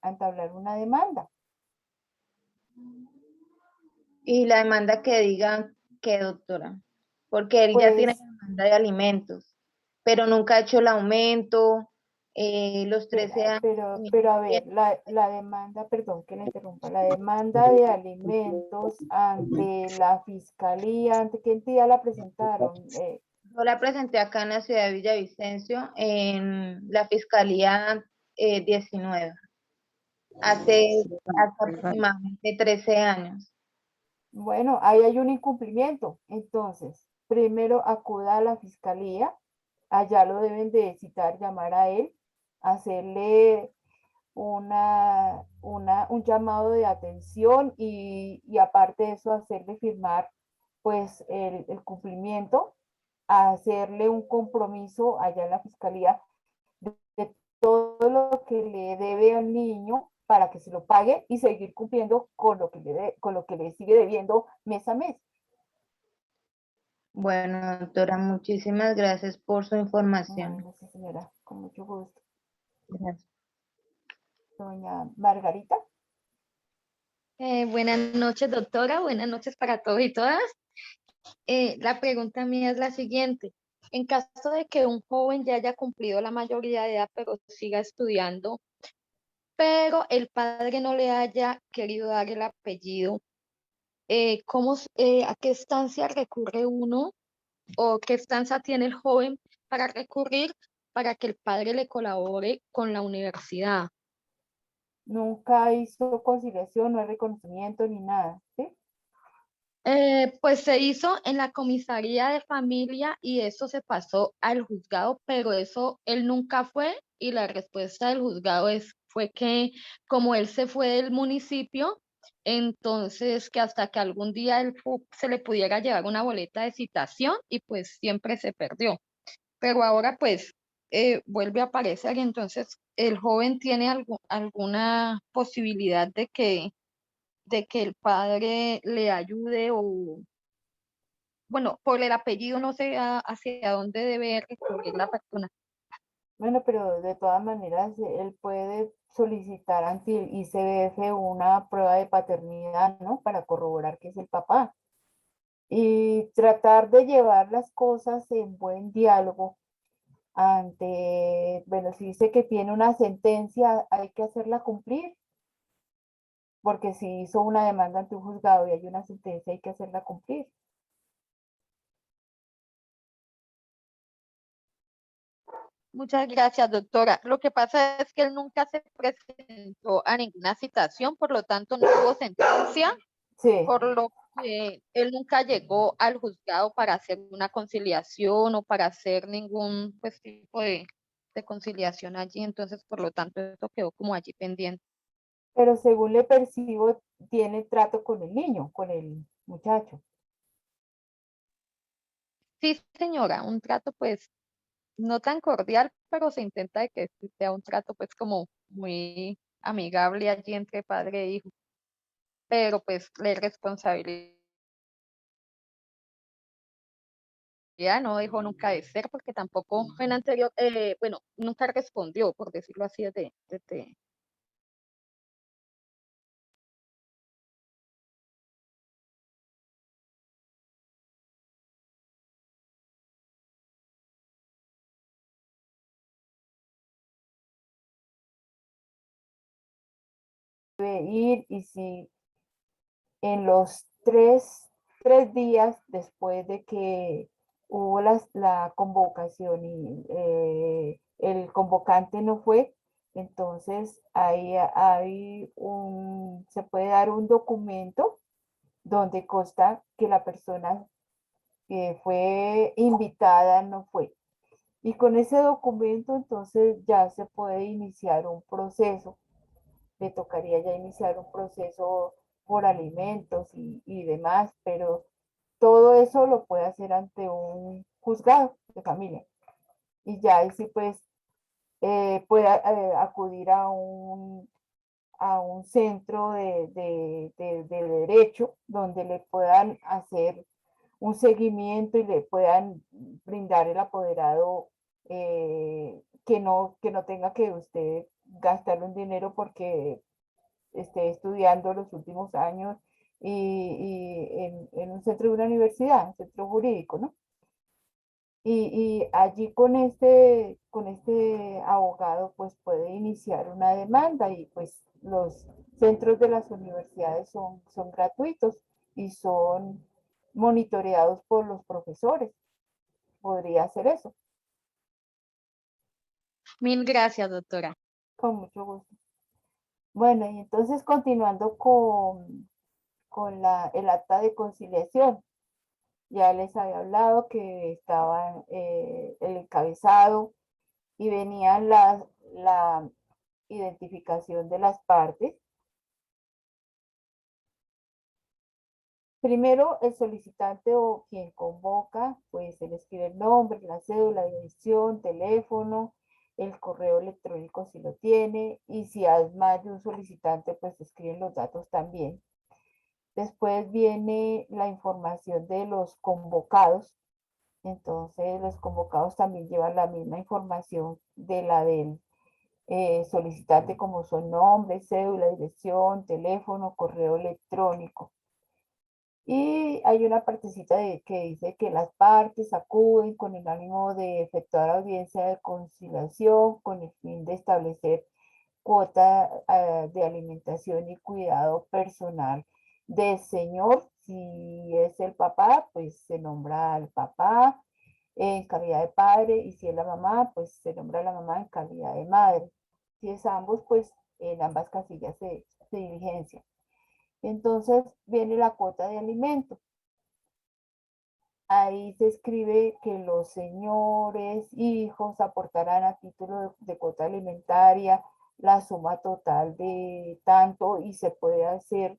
entablar una demanda. Y la demanda que diga que, doctora, porque él ya tiene Pues, demanda de alimentos, pero nunca ha hecho el aumento, los 13 años. pero a ver, la demanda, perdón que la interrumpa, la demanda de alimentos ante la fiscalía, ¿ante qué entidad la presentaron? Yo la presenté acá en la ciudad de Villavicencio, en la Fiscalía 19, hace aproximadamente 13 años. Bueno, ahí hay un incumplimiento. Entonces, primero acuda a la fiscalía, allá lo deben de citar, llamar a él, hacerle un llamado de atención y aparte de eso hacerle firmar pues el cumplimiento, hacerle un compromiso allá en la fiscalía de todo lo que le debe al niño para que se lo pague y seguir cumpliendo con lo que con lo que le sigue debiendo mes a mes. Bueno, doctora, muchísimas gracias por su información. Bueno, sí, señora, con mucho gusto. Gracias. Doña Margarita. Buenas noches, doctora. Buenas noches para todos y todas. La pregunta mía es la siguiente. En caso de que un joven ya haya cumplido la mayoría de edad, pero siga estudiando, pero el padre no le haya querido dar el apellido, ¿a qué instancia recurre uno o qué instancia tiene el joven para recurrir para que el padre le colabore con la universidad? Nunca hizo conciliación, no hay reconocimiento ni nada, ¿sí? Pues se hizo en la comisaría de familia y eso se pasó al juzgado, pero eso él nunca fue y la respuesta del juzgado fue que como él se fue del municipio, entonces que hasta que algún día se le pudiera llevar una boleta de citación y pues siempre se perdió. Pero ahora pues vuelve a aparecer y entonces el joven tiene alguna posibilidad de que el padre le ayude o, bueno, por el apellido no sé hacia dónde debe recurrir la persona. Bueno, pero de todas maneras él puede solicitar ante el ICBF una prueba de paternidad, ¿no? Para corroborar que es el papá. Y tratar de llevar las cosas en buen diálogo ante, bueno, si dice que tiene una sentencia, hay que hacerla cumplir. porque si hizo una demanda ante un juzgado y hay una sentencia, hay que hacerla cumplir. Muchas gracias, doctora. Lo que pasa es que él nunca se presentó a ninguna citación, por lo tanto no hubo sentencia, Sí, por lo que él nunca llegó al juzgado para hacer una conciliación o para hacer ningún pues, tipo de conciliación allí, entonces por lo tanto esto quedó como allí pendiente. pero según le percibo, tiene trato con el niño, con el muchacho. Sí, señora, un trato pues no tan cordial, pero se intenta de que sea un trato pues como muy amigable allí entre padre e hijo, pero pues la responsabilidad no dejó nunca de ser porque tampoco en anterior, bueno, nunca respondió, por decirlo así, desde. Debe ir y si en los tres días después de que hubo la convocación y el convocante no fue, entonces ahí se puede dar un documento donde consta que la persona que fue invitada no fue. Y con ese documento entonces ya se puede iniciar un proceso, le tocaría ya iniciar un proceso por alimentos y demás, pero todo eso lo puede hacer ante un juzgado de familia. Y ya ahí sí pues puede acudir a un centro de derecho donde le puedan hacer un seguimiento y le puedan brindar el apoderado que no tenga que usted gastar un dinero porque esté estudiando los últimos años en un centro de una universidad, un centro jurídico, ¿no? Y allí con este abogado pues puede iniciar una demanda y pues los centros de las universidades son gratuitos y son monitoreados por los profesores. Podría hacer eso, Mil gracias, doctora. con mucho gusto. Bueno, y entonces continuando con el acta de conciliación. Ya les había hablado que estaba el encabezado y venía la identificación de las partes. Primero, el solicitante o quien convoca, pues él escribe el nombre, la cédula, dirección, teléfono, el correo electrónico si lo tiene, y si hay más de un solicitante, pues escriben los datos también. Después viene la información de los convocados. Entonces, los convocados también llevan la misma información de la del solicitante, como son nombre, cédula, dirección, teléfono, correo electrónico. Y hay una partecita que dice que las partes acuden con el ánimo de efectuar audiencia de conciliación con el fin de establecer cuota de alimentación y cuidado personal del señor. Si es el papá, pues se nombra al papá en calidad de padre, y si es la mamá, pues se nombra a la mamá en calidad de madre. Si es ambos, pues en ambas casillas se diligencia. Entonces viene la cuota de alimento. Ahí se escribe que los señores hijos aportarán a título de cuota alimentaria la suma total de tanto, y se puede hacer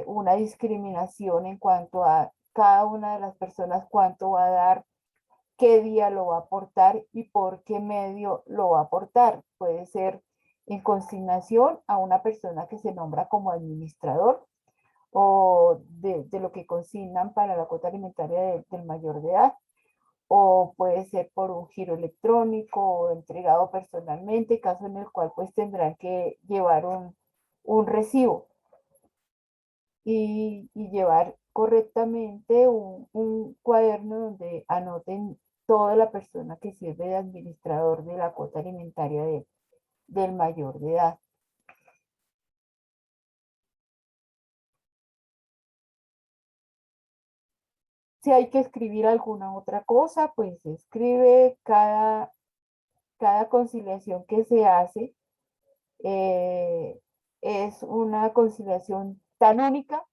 una discriminación en cuanto a cada una de las personas cuánto va a dar, qué día lo va a aportar y por qué medio lo va a aportar. Puede ser en consignación a una persona que se nombra como administrador o de lo que consignan para la cuota alimentaria del mayor de edad, o puede ser por un giro electrónico o entregado personalmente, caso en el cual pues tendrán que llevar un recibo y llevar correctamente un cuaderno donde anoten toda la persona que sirve de administrador de la cuota alimentaria del mayor de edad. Si hay que escribir alguna otra cosa, pues se escribe cada conciliación que se hace. Es una conciliación tan única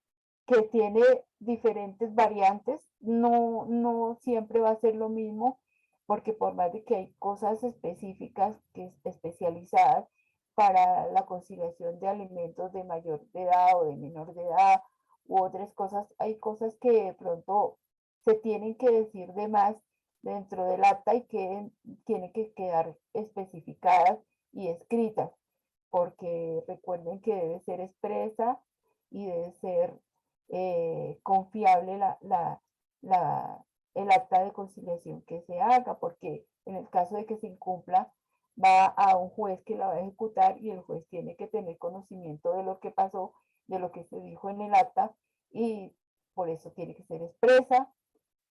que tiene diferentes variantes, no siempre va a ser lo mismo, porque por más de que hay cosas específicas, especializadas para la conciliación de alimentos de mayor de edad o de menor de edad, u otras cosas, hay cosas que de pronto se tienen que decir de más dentro del acta y que tienen que quedar especificadas y escritas, porque recuerden que debe ser expresa y debe ser confiable el acta de conciliación que se haga, porque en el caso de que se incumpla, va a un juez que la va a ejecutar y el juez tiene que tener conocimiento de lo que pasó, de lo que se dijo en el acta, y por eso tiene que ser expresa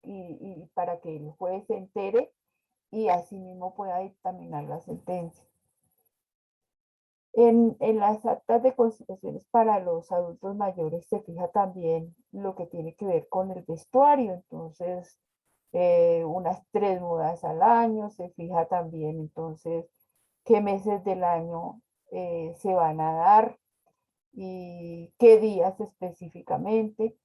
y para que el juez se entere y asimismo pueda dictaminar la sentencia. En las actas de conciliaciones para los adultos mayores se fija también lo que tiene que ver con el vestuario, entonces unas 3 mudas al año, se fija también entonces qué meses del año se van a dar y qué días específicamente,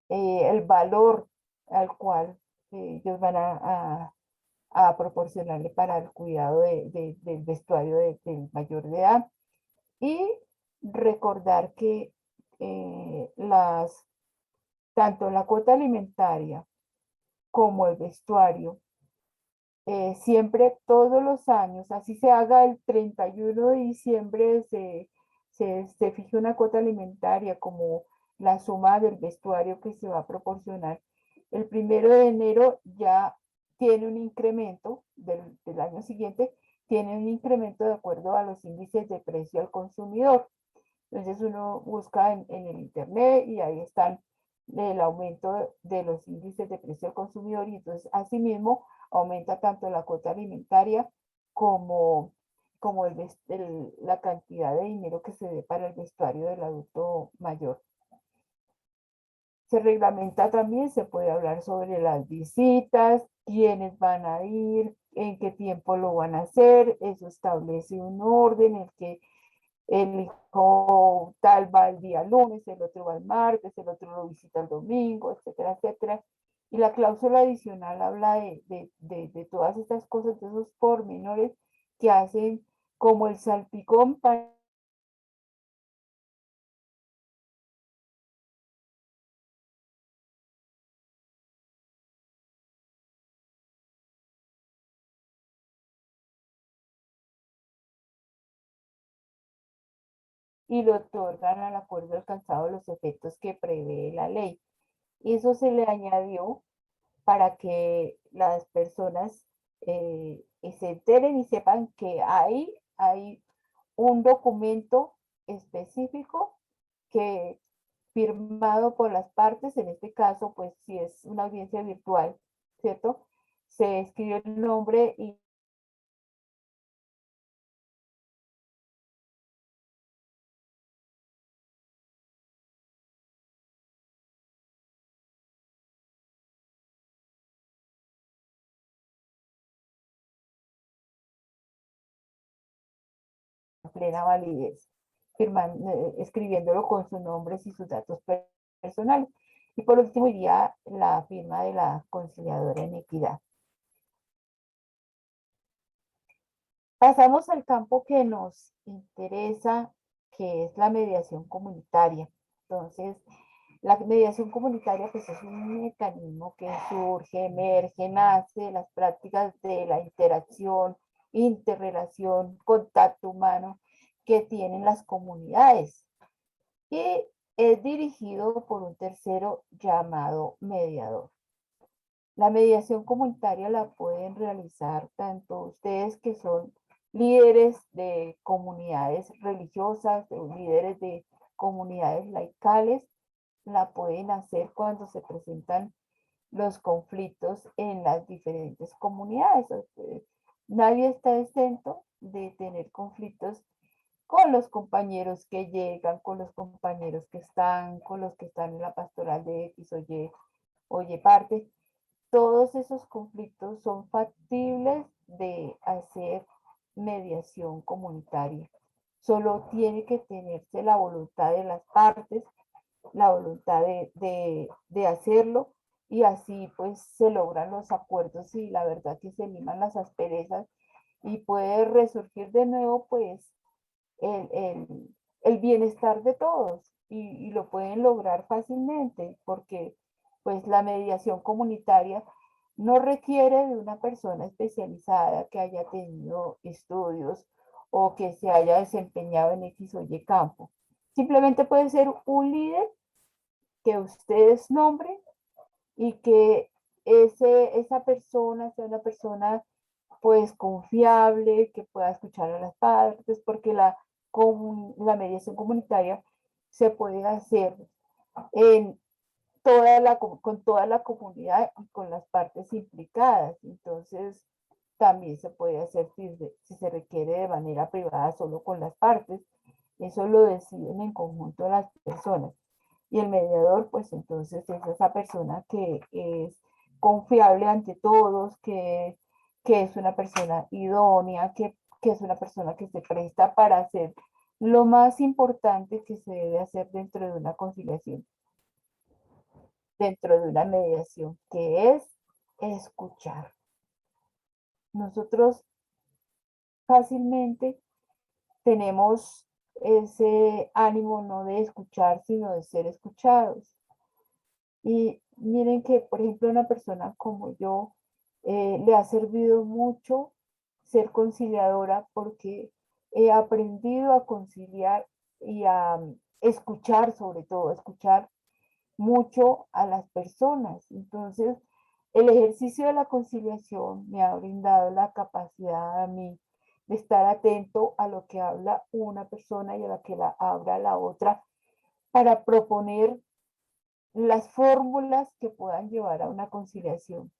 el valor al cual ellos van a proporcionarle para el cuidado del vestuario del mayor de edad. Y recordar que tanto la cuota alimentaria como el vestuario, siempre todos los años, así se haga el 31 de diciembre, se fije una cuota alimentaria como la suma del vestuario que se va a proporcionar. El 1 de enero ya tiene un incremento del año siguiente, tiene un incremento de acuerdo a los índices de precio al consumidor. Entonces uno busca en el internet y ahí están el aumento de los índices de precio al consumidor y entonces asimismo aumenta tanto la cuota alimentaria como la cantidad de dinero que se dé para el vestuario del adulto mayor. Se reglamenta también, se puede hablar sobre las visitas, quiénes van a ir, en qué tiempo lo van a hacer, eso establece un orden en el que el hijo tal va el día lunes, el otro va el martes, el otro lo visita el domingo, etcétera, etcétera. Y la cláusula adicional habla de todas estas cosas, de esos pormenores que hacen como el salpicón para y le otorgan al acuerdo alcanzado los efectos que prevé la ley. Y eso se le añadió para que las personas se enteren y sepan que hay un documento específico que firmado por las partes, en este caso, pues si es una audiencia virtual, ¿cierto? Se escribe el nombre y plena validez, escribiéndolo con sus nombres y sus datos personales. Y por último iría la firma de la conciliadora en equidad. Pasamos al campo que nos interesa, que es la mediación comunitaria. Entonces, la mediación comunitaria pues es un mecanismo que surge, emerge, nace de las prácticas de la interacción, interrelación, contacto humano que tienen las comunidades y es dirigido por un tercero llamado mediador. La mediación comunitaria la pueden realizar tanto ustedes que son líderes de comunidades religiosas, líderes de comunidades laicales, la pueden hacer cuando se presentan los conflictos en las diferentes comunidades. Nadie está exento de tener conflictos con los compañeros que llegan, con los compañeros que están, con los que están en la pastoral de X o Y oye parte, todos esos conflictos son factibles de hacer mediación comunitaria. Solo tiene que tenerse la voluntad de las partes, la voluntad de hacerlo, y así pues se logran los acuerdos y la verdad que se liman las asperezas y puede resurgir de nuevo pues el bienestar de todos y lo pueden lograr fácilmente porque pues la mediación comunitaria no requiere de una persona especializada que haya tenido estudios o que se haya desempeñado en X o Y campo. Simplemente puede ser un líder que ustedes nombren y que esa persona sea una persona pues confiable, que pueda escuchar a las partes, porque la mediación comunitaria se puede hacer en con toda la comunidad y con las partes implicadas. Entonces, también se puede hacer si se requiere de manera privada solo con las partes. Eso lo deciden en conjunto las personas. Y el mediador, pues entonces es esa persona que es confiable ante todos, que es una persona idónea, que es una persona que se presta para hacer lo más importante que se debe hacer dentro de una conciliación, dentro de una mediación, que es escuchar. Nosotros fácilmente tenemos ese ánimo no de escuchar, sino de ser escuchados. Y miren que, por ejemplo, una persona como yo le ha servido mucho ser conciliadora porque he aprendido a conciliar y a escuchar, sobre todo, escuchar mucho a las personas. Entonces, el ejercicio de la conciliación me ha brindado la capacidad a mí de estar atento a lo que habla una persona y a lo que habla la otra para proponer las fórmulas que puedan llevar a una conciliación.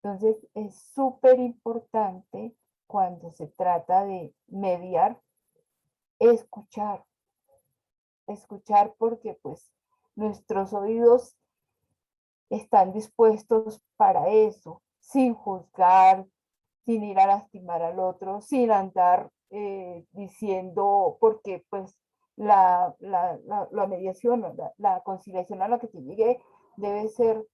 Entonces, es súper importante cuando se trata de mediar, escuchar. Escuchar porque pues nuestros oídos están dispuestos para eso, sin juzgar, sin ir a lastimar al otro, sin andar diciendo, porque pues la mediación, la conciliación a la que se llegue debe ser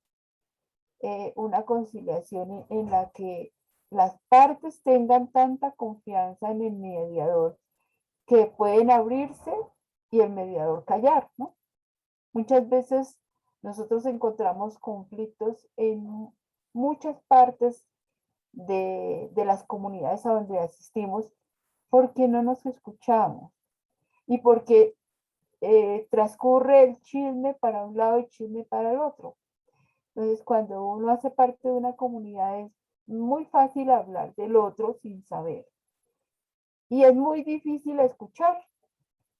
una conciliación en la que las partes tengan tanta confianza en el mediador que pueden abrirse y el mediador callar, ¿no? Muchas veces nosotros encontramos conflictos en muchas partes de las comunidades a donde asistimos porque no nos escuchamos y porque transcurre el chisme para un lado y chisme para el otro. Entonces, cuando uno hace parte de una comunidad es muy fácil hablar del otro sin saber. Y es muy difícil escuchar.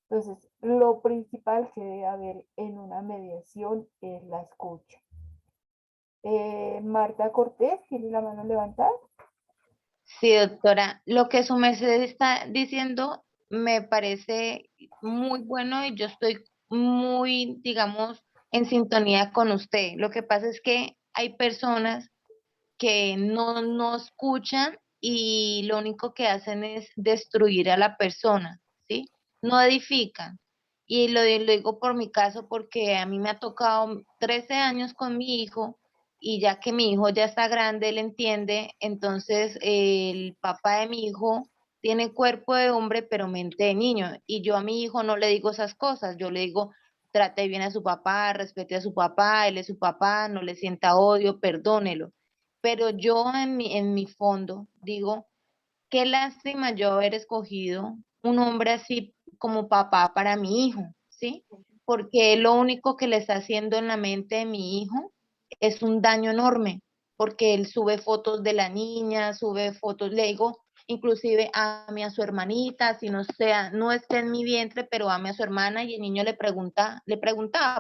Entonces, lo principal que debe haber en una mediación es la escucha. Marta Cortés, ¿tiene la mano levantada? Sí, doctora, lo que su merced está diciendo me parece muy bueno y yo estoy muy, digamos, en sintonía con usted. Lo que pasa es que hay personas que no escuchan y lo único que hacen es destruir a la persona, ¿sí? No edifican. Y lo digo por mi caso porque a mí me ha tocado 13 años con mi hijo y ya que mi hijo ya está grande, él entiende, entonces el papá de mi hijo tiene cuerpo de hombre pero mente de niño y yo a mi hijo no le digo esas cosas, yo le digo trate bien a su papá, respete a su papá, él es su papá, no le sienta odio, perdónelo. Pero yo en mi fondo digo, qué lástima yo haber escogido un hombre así como papá para mi hijo, ¿sí? Porque lo único que le está haciendo en la mente de mi hijo es un daño enorme, porque él sube fotos de la niña, sube fotos, le digo, inclusive ame a su hermanita, si no sea, no esté en mi vientre, pero ame a su hermana, y el niño le preguntaba,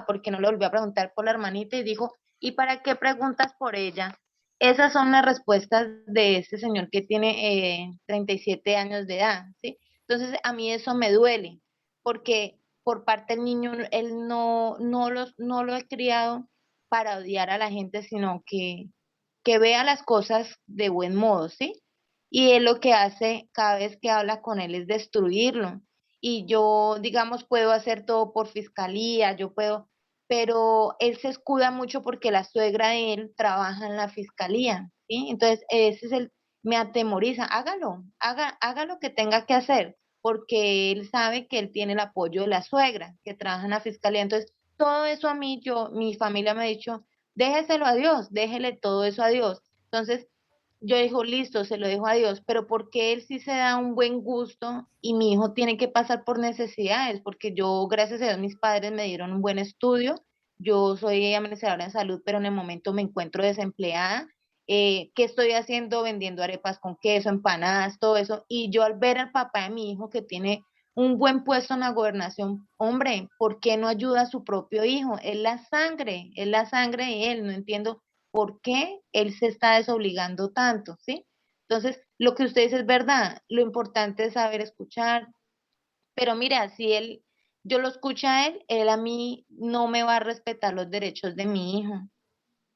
porque no le volvió a preguntar por la hermanita, y dijo, ¿y para qué preguntas por ella? Esas son las respuestas de este señor que tiene 37 años de edad, ¿sí? Entonces, a mí eso me duele, porque por parte del niño, él no lo he criado para odiar a la gente, sino que vea las cosas de buen modo, ¿sí? Y él lo que hace cada vez que habla con él es destruirlo. Y yo, digamos, puedo hacer todo por fiscalía, yo puedo, pero él se escuda mucho porque la suegra de él trabaja en la fiscalía, ¿sí? Entonces, ese es me atemoriza, haga lo que tenga que hacer, porque él sabe que él tiene el apoyo de la suegra, que trabaja en la fiscalía. Entonces, todo eso a mí, mi familia me ha dicho, déjeselo a Dios, déjele todo eso a Dios. Entonces, yo digo, listo, se lo dejo a Dios, pero porque él sí se da un buen gusto y mi hijo tiene que pasar por necesidades, porque yo, gracias a Dios, mis padres me dieron un buen estudio, yo soy administradora en salud, pero en el momento me encuentro desempleada. ¿Qué estoy haciendo? Vendiendo arepas con queso, empanadas, todo eso, y yo al ver al papá de mi hijo que tiene un buen puesto en la gobernación, hombre, ¿por qué no ayuda a su propio hijo? Es la sangre de él, no entiendo por qué él se está desobligando tanto, ¿sí? Entonces, lo que usted dice es verdad, lo importante es saber escuchar, pero mira, si yo lo escucho a él a mí no me va a respetar los derechos de mi hijo,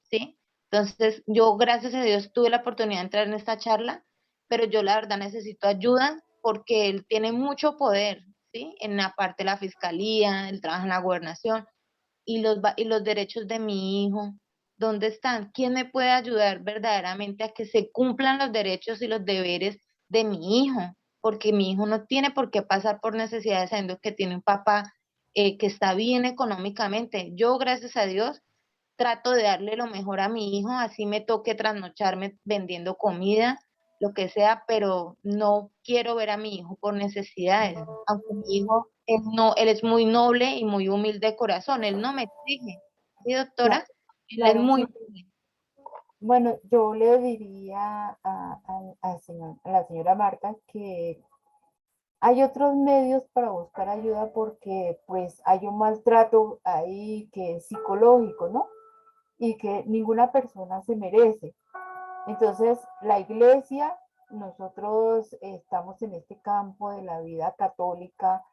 ¿sí? Entonces, yo, gracias a Dios, tuve la oportunidad de entrar en esta charla, pero yo la verdad necesito ayuda porque él tiene mucho poder, ¿sí? En la parte de la fiscalía, él trabaja en la gobernación y los derechos de mi hijo, ¿dónde están? ¿Quién me puede ayudar verdaderamente a que se cumplan los derechos y los deberes de mi hijo? Porque mi hijo no tiene por qué pasar por necesidades sabiendo que tiene un papá que está bien económicamente. Yo, gracias a Dios, trato de darle lo mejor a mi hijo, así me toque trasnocharme vendiendo comida, lo que sea, pero no quiero ver a mi hijo por necesidades, aunque mi hijo, él es muy noble y muy humilde de corazón, él no me exige, ¿sí, doctora? Él es Claro, muy sí. noble. Bueno, yo le diría a la señora Marta que hay otros medios para buscar ayuda porque pues hay un maltrato ahí que es psicológico, ¿no? Y que ninguna persona se merece. Entonces, la iglesia, nosotros estamos en este campo de la vida católica.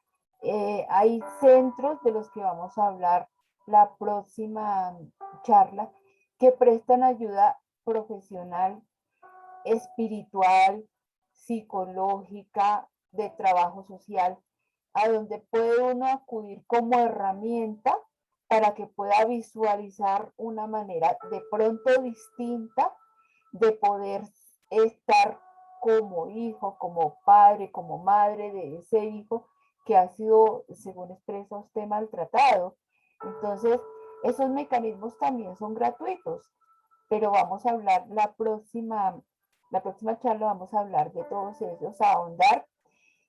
Hay centros de los que vamos a hablar la próxima charla que prestan ayuda profesional, espiritual, psicológica, de trabajo social, a donde puede uno acudir como herramienta para que pueda visualizar una manera de pronto distinta de poder estar como hijo, como padre, como madre de ese hijo que ha sido, según expresa usted, maltratado. Entonces, esos mecanismos también son gratuitos, pero vamos a hablar la próxima charla vamos a hablar de todos ellos, a ahondar.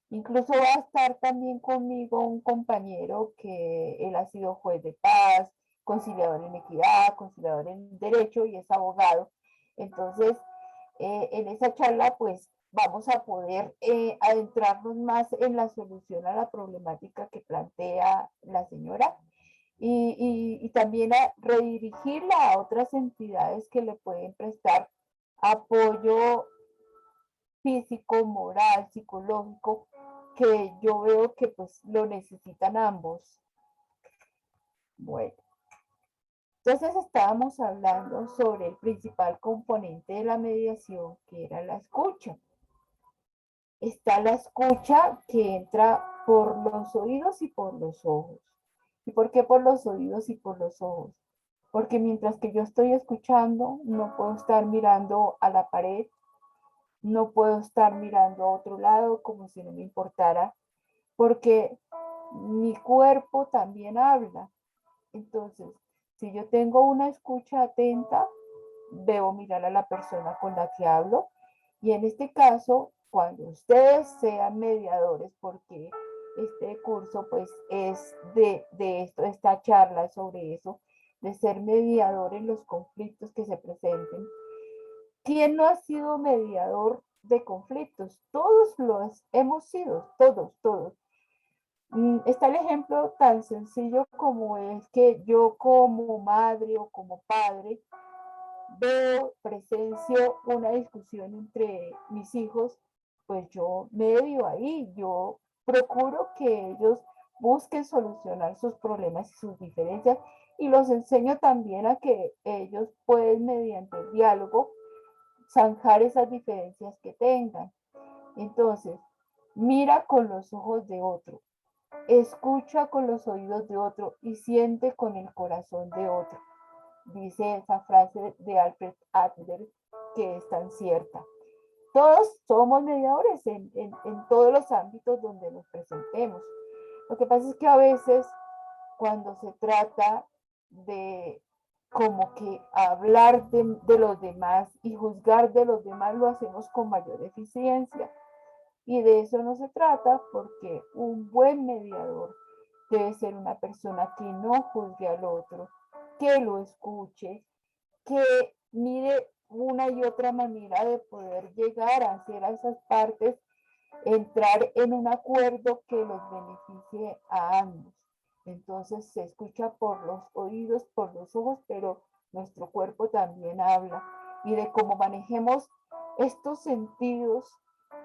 Incluso va a estar también conmigo un compañero que él ha sido juez de paz, conciliador en equidad, conciliador en derecho y es abogado. Entonces, en esa charla, pues vamos a poder adentrarnos más en la solución a la problemática que plantea la señora y también a redirigirla a otras entidades que le pueden prestar apoyo físico, moral, psicológico, que yo veo que pues lo necesitan ambos. Bueno, entonces estábamos hablando sobre el principal componente de la mediación, que era la escucha. Está la escucha que entra por los oídos y por los ojos. ¿Y por qué por los oídos y por los ojos? Porque mientras que yo estoy escuchando, no puedo estar mirando a la pared, no puedo estar mirando a otro lado como si no me importara, porque mi cuerpo también habla. Entonces, si yo tengo una escucha atenta, debo mirar a la persona con la que hablo. Y en este caso, cuando ustedes sean mediadores, porque este curso pues es de esto, esta charla sobre eso, de ser mediador en los conflictos que se presenten. ¿Quién no ha sido mediador de conflictos? Todos los hemos sido, todos. Está el ejemplo tan sencillo como es que yo como madre o como padre presencio una discusión entre mis hijos, pues yo medio ahí, yo procuro que ellos busquen solucionar sus problemas y sus diferencias y los enseño también a que ellos pueden, mediante el diálogo, zanjar esas diferencias que tengan. Entonces, mira con los ojos de otro, escucha con los oídos de otro y siente con el corazón de otro. Dice esa frase de Alfred Adler que es tan cierta. Todos somos mediadores en todos los ámbitos donde nos presentemos. Lo que pasa es que a veces cuando se trata de como que hablar de los demás y juzgar de los demás, lo hacemos con mayor eficiencia. Y de eso no se trata, porque un buen mediador debe ser una persona que no juzgue al otro, que lo escuche, que mire una y otra manera de poder llegar a hacer a esas partes, entrar en un acuerdo que los beneficie a ambos. Entonces se escucha por los oídos, por los ojos, pero nuestro cuerpo también habla. Y de cómo manejemos estos sentidos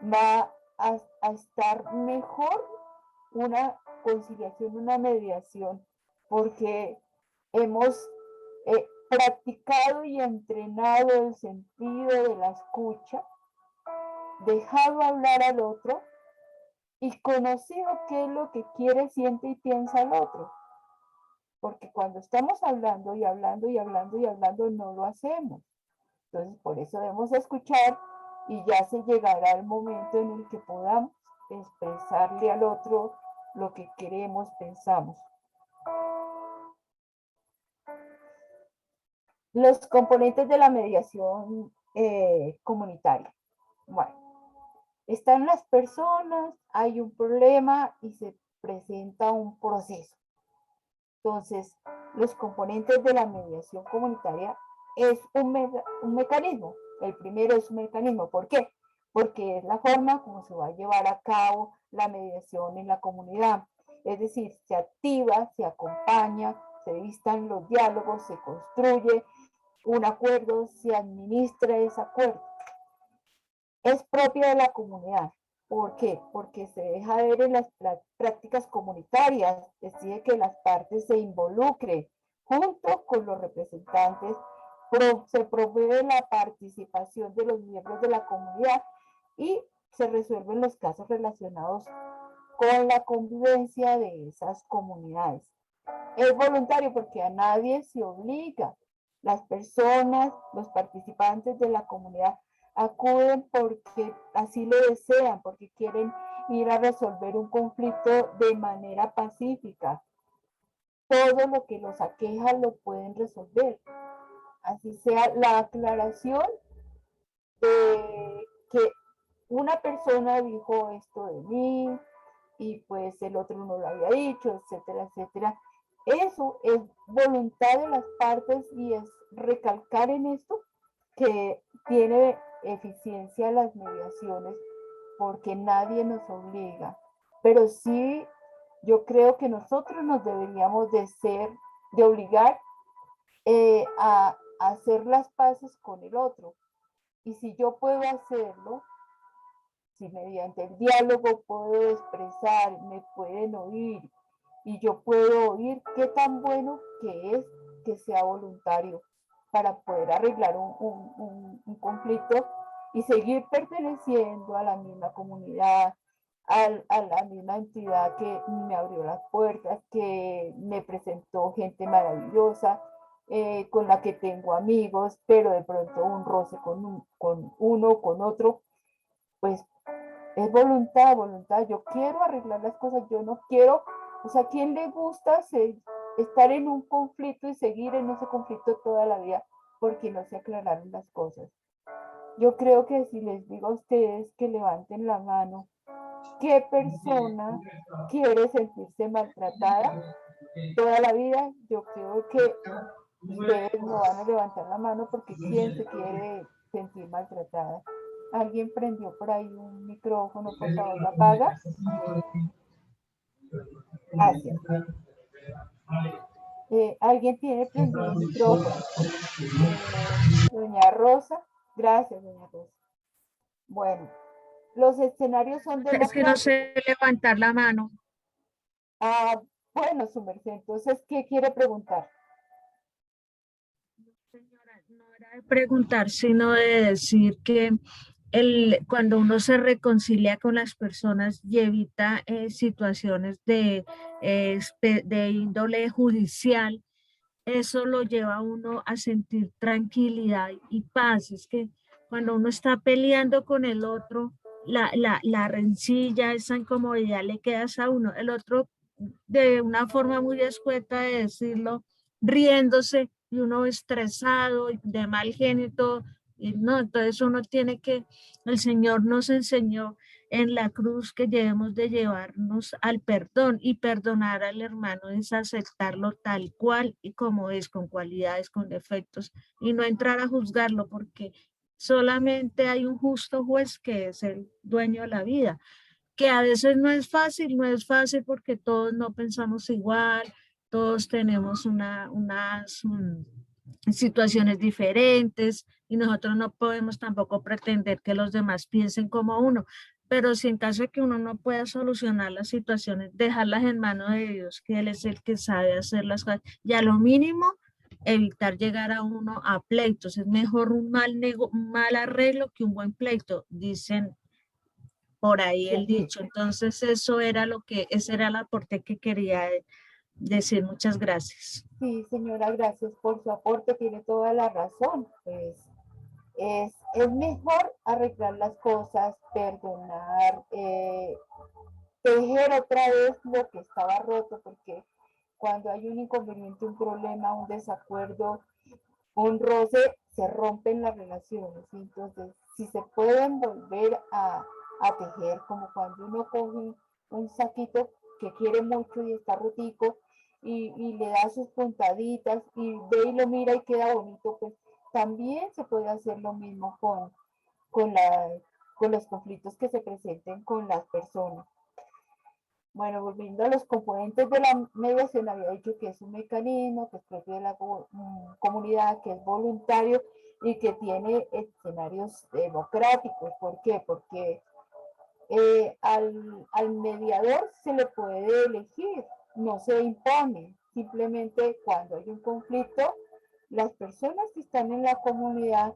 va a estar mejor una conciliación, una mediación, porque hemos practicado y entrenado el sentido de la escucha, dejado hablar al otro y conocido qué es lo que quiere, siente y piensa el otro. Porque cuando estamos hablando y hablando y hablando y hablando, no lo hacemos. Entonces, por eso debemos escuchar y ya se llegará el momento en el que podamos expresarle al otro lo que queremos, pensamos. Los componentes de la mediación comunitaria. Bueno, están las personas, hay un problema y se presenta un proceso. Entonces, los componentes de la mediación comunitaria es un mecanismo. El primero es un mecanismo. ¿Por qué? Porque es la forma como se va a llevar a cabo la mediación en la comunidad. Es decir, se activa, se acompaña, se vistan los diálogos, se construye un acuerdo, se administra ese acuerdo. Es propia de la comunidad. ¿Por qué? Porque se deja ver en las prácticas comunitarias, decide que las partes se involucren junto con los representantes, se promueve la participación de los miembros de la comunidad y se resuelven los casos relacionados con la convivencia de esas comunidades. Es voluntario porque a nadie se obliga. Las personas, los participantes de la comunidad acuden porque así lo desean, porque quieren ir a resolver un conflicto de manera pacífica. Todo lo que los aqueja lo pueden resolver. Así sea la aclaración de que una persona dijo esto de mí y pues el otro no lo había dicho, etcétera, etcétera. Eso es voluntad de las partes y es recalcar en esto que tiene eficiencia las mediaciones porque nadie nos obliga. Pero sí, yo creo que nosotros nos deberíamos de obligar a hacer las paces con el otro. Y si yo puedo hacerlo, si mediante el diálogo puedo expresar, me pueden oír y yo puedo oír, qué tan bueno que es que sea voluntario para poder arreglar un conflicto y seguir perteneciendo a la misma comunidad, a la misma entidad que me abrió las puertas, que me presentó gente maravillosa, con la que tengo amigos, pero de pronto un roce con uno, con otro, pues es voluntad, voluntad. Yo quiero arreglar las cosas, yo no quiero, o sea, ¿a quién le gusta estar en un conflicto y seguir en ese conflicto toda la vida porque no se aclararon las cosas? Yo creo que si les digo a ustedes que levanten la mano, ¿qué persona quiere sentirse maltratada toda la vida? Yo creo que ustedes no van a levantar la mano porque ¿quién se quiere sentir maltratada? ¿Alguien prendió por ahí un micrófono? Por favor, ¿lo apaga? Gracias. ¿Alguien tiene prendido un micrófono? Doña Rosa. Gracias, doña Rosa. Bueno, los escenarios son de Es que no sé levantar la mano. Ah, bueno, su merced. Entonces, ¿qué quiere preguntar? preguntar, sino de decir que cuando uno se reconcilia con las personas y evita situaciones de índole judicial, eso lo lleva a uno a sentir tranquilidad y paz. Es que cuando uno está peleando con el otro, la rencilla, esa incomodidad le queda a uno. El otro, de una forma muy escueta de decirlo, riéndose y uno estresado y de mal genio y todo. Y no, entonces uno tiene que, el Señor nos enseñó en la cruz que debemos de llevarnos al perdón, y perdonar al hermano es aceptarlo tal cual y como es, con cualidades, con defectos, y no entrar a juzgarlo, porque solamente hay un justo juez que es el dueño de la vida, que a veces no es fácil porque todos no pensamos igual, todos tenemos unas situaciones diferentes y nosotros no podemos tampoco pretender que los demás piensen como uno. Pero si en caso de que uno no pueda solucionar las situaciones, dejarlas en manos de Dios, que Él es el que sabe hacer las cosas, y a lo mínimo evitar llegar a uno a pleitos. Es mejor un un mal arreglo que un buen pleito, dicen por ahí el dicho. Entonces eso era ese era el aporte que quería decir. Muchas gracias. Sí, señora, gracias por su aporte, tiene toda la razón. Pues es mejor arreglar las cosas, perdonar, tejer otra vez lo que estaba roto, porque cuando hay un inconveniente, un problema, un desacuerdo, un roce, se rompen las relaciones. Entonces, si se pueden volver a tejer, como cuando uno coge un saquito que quiere mucho y está rotico, y le da sus puntaditas y ve y lo mira y queda bonito, pues también se puede hacer lo mismo con, la, con los conflictos que se presenten con las personas. Bueno, volviendo a los componentes de la mediación, había dicho que es un mecanismo que es propio de la comunidad, que es voluntario y que tiene escenarios democráticos. ¿Por qué? Porque al mediador se le puede elegir, no se impone. Simplemente cuando hay un conflicto, las personas que están en la comunidad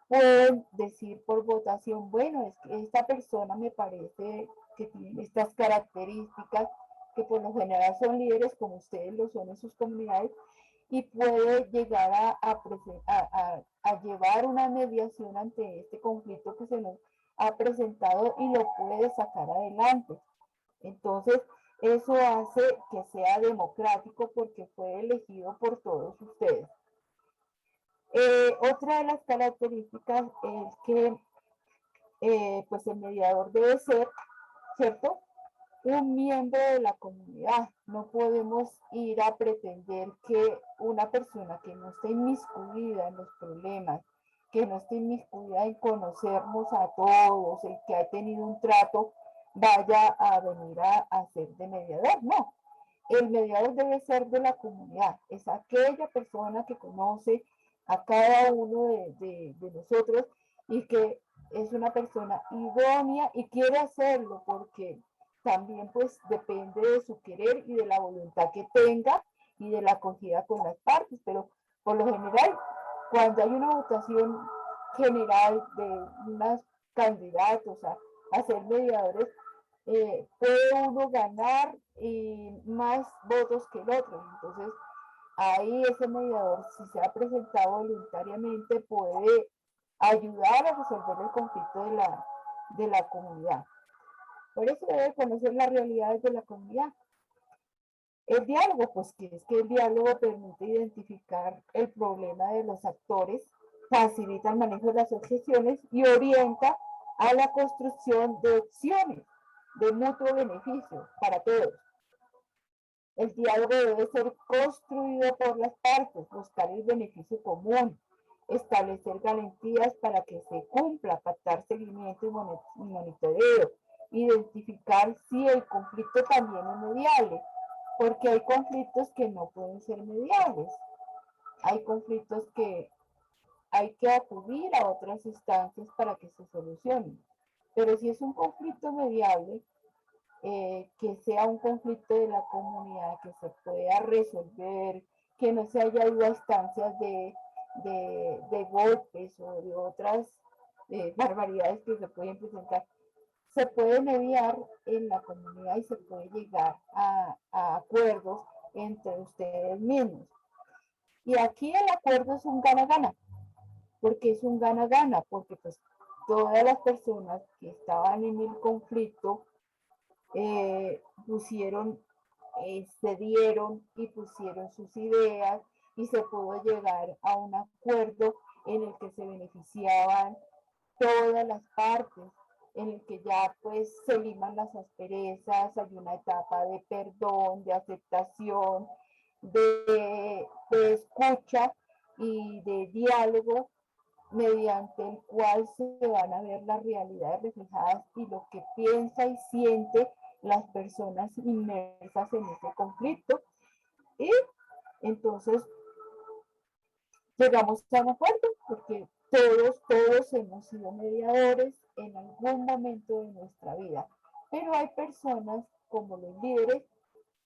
pueden decir por votación, bueno, es que esta persona me parece que tiene estas características, que por lo general son líderes como ustedes lo son en sus comunidades, y puede llegar a llevar una mediación ante este conflicto que se nos ha presentado y lo puede sacar adelante. Entonces, eso hace que sea democrático porque fue elegido por todos ustedes. Otra de las características es que pues el mediador debe ser, ¿cierto?, un miembro de la comunidad. No podemos ir a pretender que una persona que no esté inmiscuida en los problemas, que no esté inmiscuida en conocernos a todos, el que ha tenido un trato, vaya a venir a ser de mediador. No, el mediador debe ser de la comunidad. Es aquella persona que conoce a cada uno de nosotros y que es una persona idónea y quiere hacerlo, porque también pues depende de su querer y de la voluntad que tenga y de la acogida con las partes. Pero por lo general, cuando hay una votación general de unos candidatos a ser mediadores, puede uno ganar más votos que el otro. Entonces, ahí ese mediador, si se ha presentado voluntariamente, puede ayudar a resolver el conflicto de la comunidad. Por eso debe conocer las realidades de la comunidad. El diálogo, pues que es que el diálogo permite identificar el problema de los actores, facilita el manejo de las objeciones y orienta a la construcción de opciones de mutuo beneficio para todos. El diálogo debe ser construido por las partes, buscar el beneficio común, establecer garantías para que se cumpla, pactar seguimiento y monitoreo, identificar si el conflicto también es mediable, porque hay conflictos que no pueden ser mediables. Hay conflictos que hay que acudir a otras instancias para que se solucionen. Pero si es un conflicto mediable, que sea un conflicto de la comunidad, que se pueda resolver, que no se haya ido a instancias de golpes o de otras barbaridades que se pueden presentar, se puede mediar en la comunidad y se puede llegar a acuerdos entre ustedes mismos. Y aquí el acuerdo es un gana-gana. Porque es un gana-gana, porque pues todas las personas que estaban en el conflicto cedieron y pusieron sus ideas y se pudo llegar a un acuerdo en el que se beneficiaban todas las partes, en el que ya pues se liman las asperezas, hay una etapa de perdón, de aceptación, de escucha y de diálogo, mediante el cual se van a ver las realidades reflejadas y lo que piensa y siente las personas inmersas en ese conflicto. Y entonces llegamos a un acuerdo, porque todos hemos sido mediadores en algún momento de nuestra vida, pero hay personas como los líderes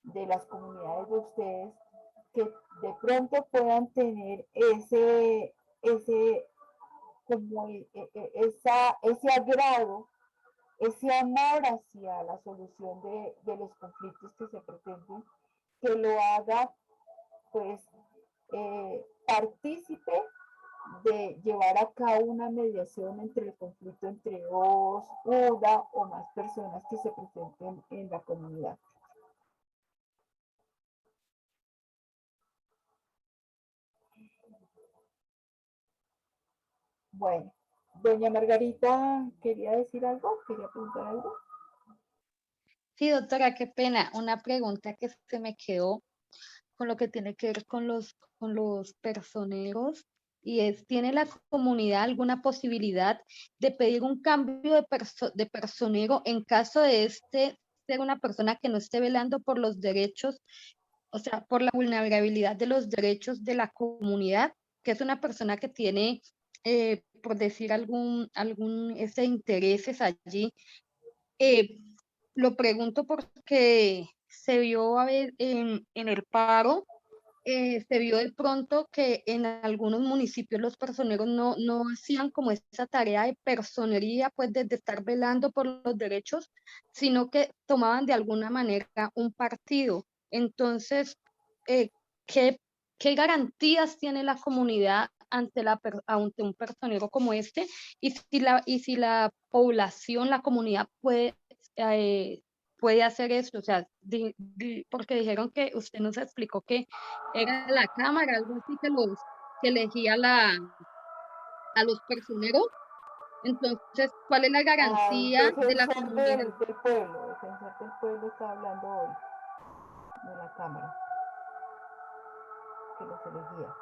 de las comunidades de ustedes que de pronto puedan tener ese agrado, ese amor hacia la solución de los conflictos que se pretenden, que lo haga pues partícipe de llevar a cabo una mediación entre el conflicto entre dos, una o más personas que se presenten en la comunidad. Bueno, doña Margarita, ¿quería decir algo? ¿Quería preguntar algo? Sí, doctora, qué pena. Una pregunta que se me quedó con lo que tiene que ver con los personeros, y es, ¿tiene la comunidad alguna posibilidad de pedir un cambio de personero en caso de ser una persona que no esté velando por los derechos, o sea, por la vulnerabilidad de los derechos de la comunidad, que es una persona que tiene, por decir algún intereses allí? Eh, lo pregunto porque se vio a ver en el paro, se vio de pronto que en algunos municipios los personeros no hacían como esa tarea de personería, pues de estar velando por los derechos, sino que tomaban de alguna manera un partido. Entonces, eh, ¿qué, qué garantías tiene la comunidad ante un personero como este? Y si la población, la comunidad eh, puede hacer esto, o sea, porque dijeron que usted nos explicó que era la cámara, algo así que elegía a los personeros. Entonces, ¿cuál es la garantía de la comunidad? Del pueblo, defensor del pueblo está hablando hoy de la Cámara, que los elegía.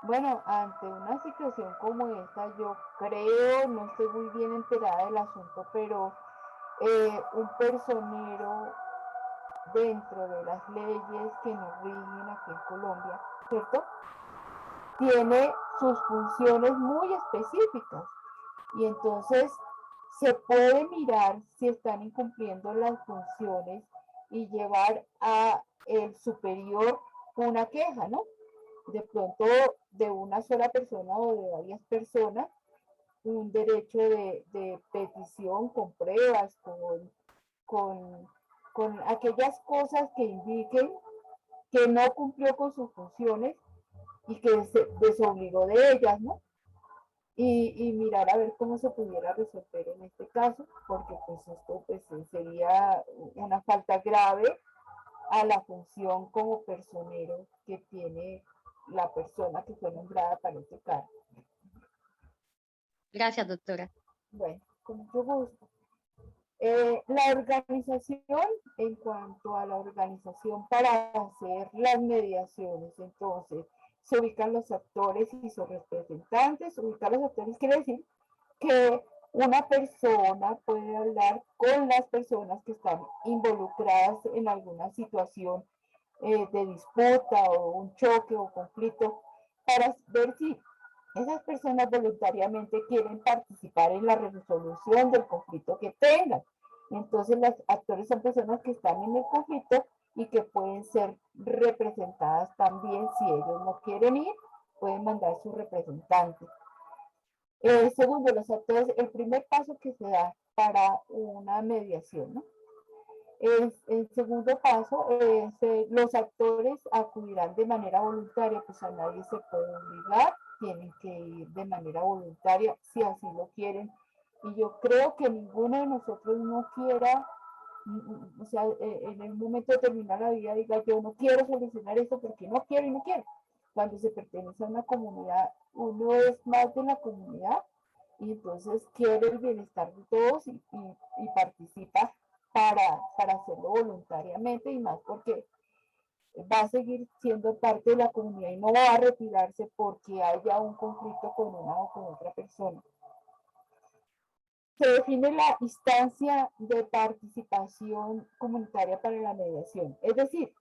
Bueno, ante una situación como esta, yo creo, no estoy muy bien enterada del asunto, pero un personero dentro de las leyes que nos rigen aquí en Colombia, ¿cierto? Tiene sus funciones muy específicas y entonces se puede mirar si están incumpliendo las funciones y llevar a el superior una queja, ¿no? De pronto de una sola persona o de varias personas, un derecho de petición con pruebas, con aquellas cosas que indiquen que no cumplió con sus funciones y que se desobligó de ellas, ¿no? Y mirar a ver cómo se pudiera resolver en este caso, porque pues esto pues, sería una falta grave a la función como personero que tiene la persona que fue nombrada para este cargo. Gracias, doctora. Bueno, con mucho gusto. La organización, en cuanto a la organización para hacer las mediaciones, entonces se ubican los actores y sus representantes. Ubicar los actores quiere decir que una persona puede hablar con las personas que están involucradas en alguna situación de disputa o un choque o conflicto, para ver si esas personas voluntariamente quieren participar en la resolución del conflicto que tengan. Entonces, los actores son personas que están en el conflicto, y que pueden ser representadas también. Si ellos no quieren ir, pueden mandar su representante. Segundo, los actores, el primer paso que se da para una mediación, ¿no? El segundo paso es los actores acudirán de manera voluntaria, pues a nadie se puede obligar, tienen que ir de manera voluntaria si así lo quieren. Y yo creo que ninguno de nosotros no quiera, o sea, en el momento de terminar la vida diga yo no quiero solucionar esto porque no quiero y no quiero. Cuando se pertenece a una comunidad, uno es más de la comunidad y entonces quiere el bienestar de todos y participa para hacerlo voluntariamente y más porque va a seguir siendo parte de la comunidad y no va a retirarse porque haya un conflicto con una o con otra persona. Se define la instancia de participación comunitaria para la mediación, es decir,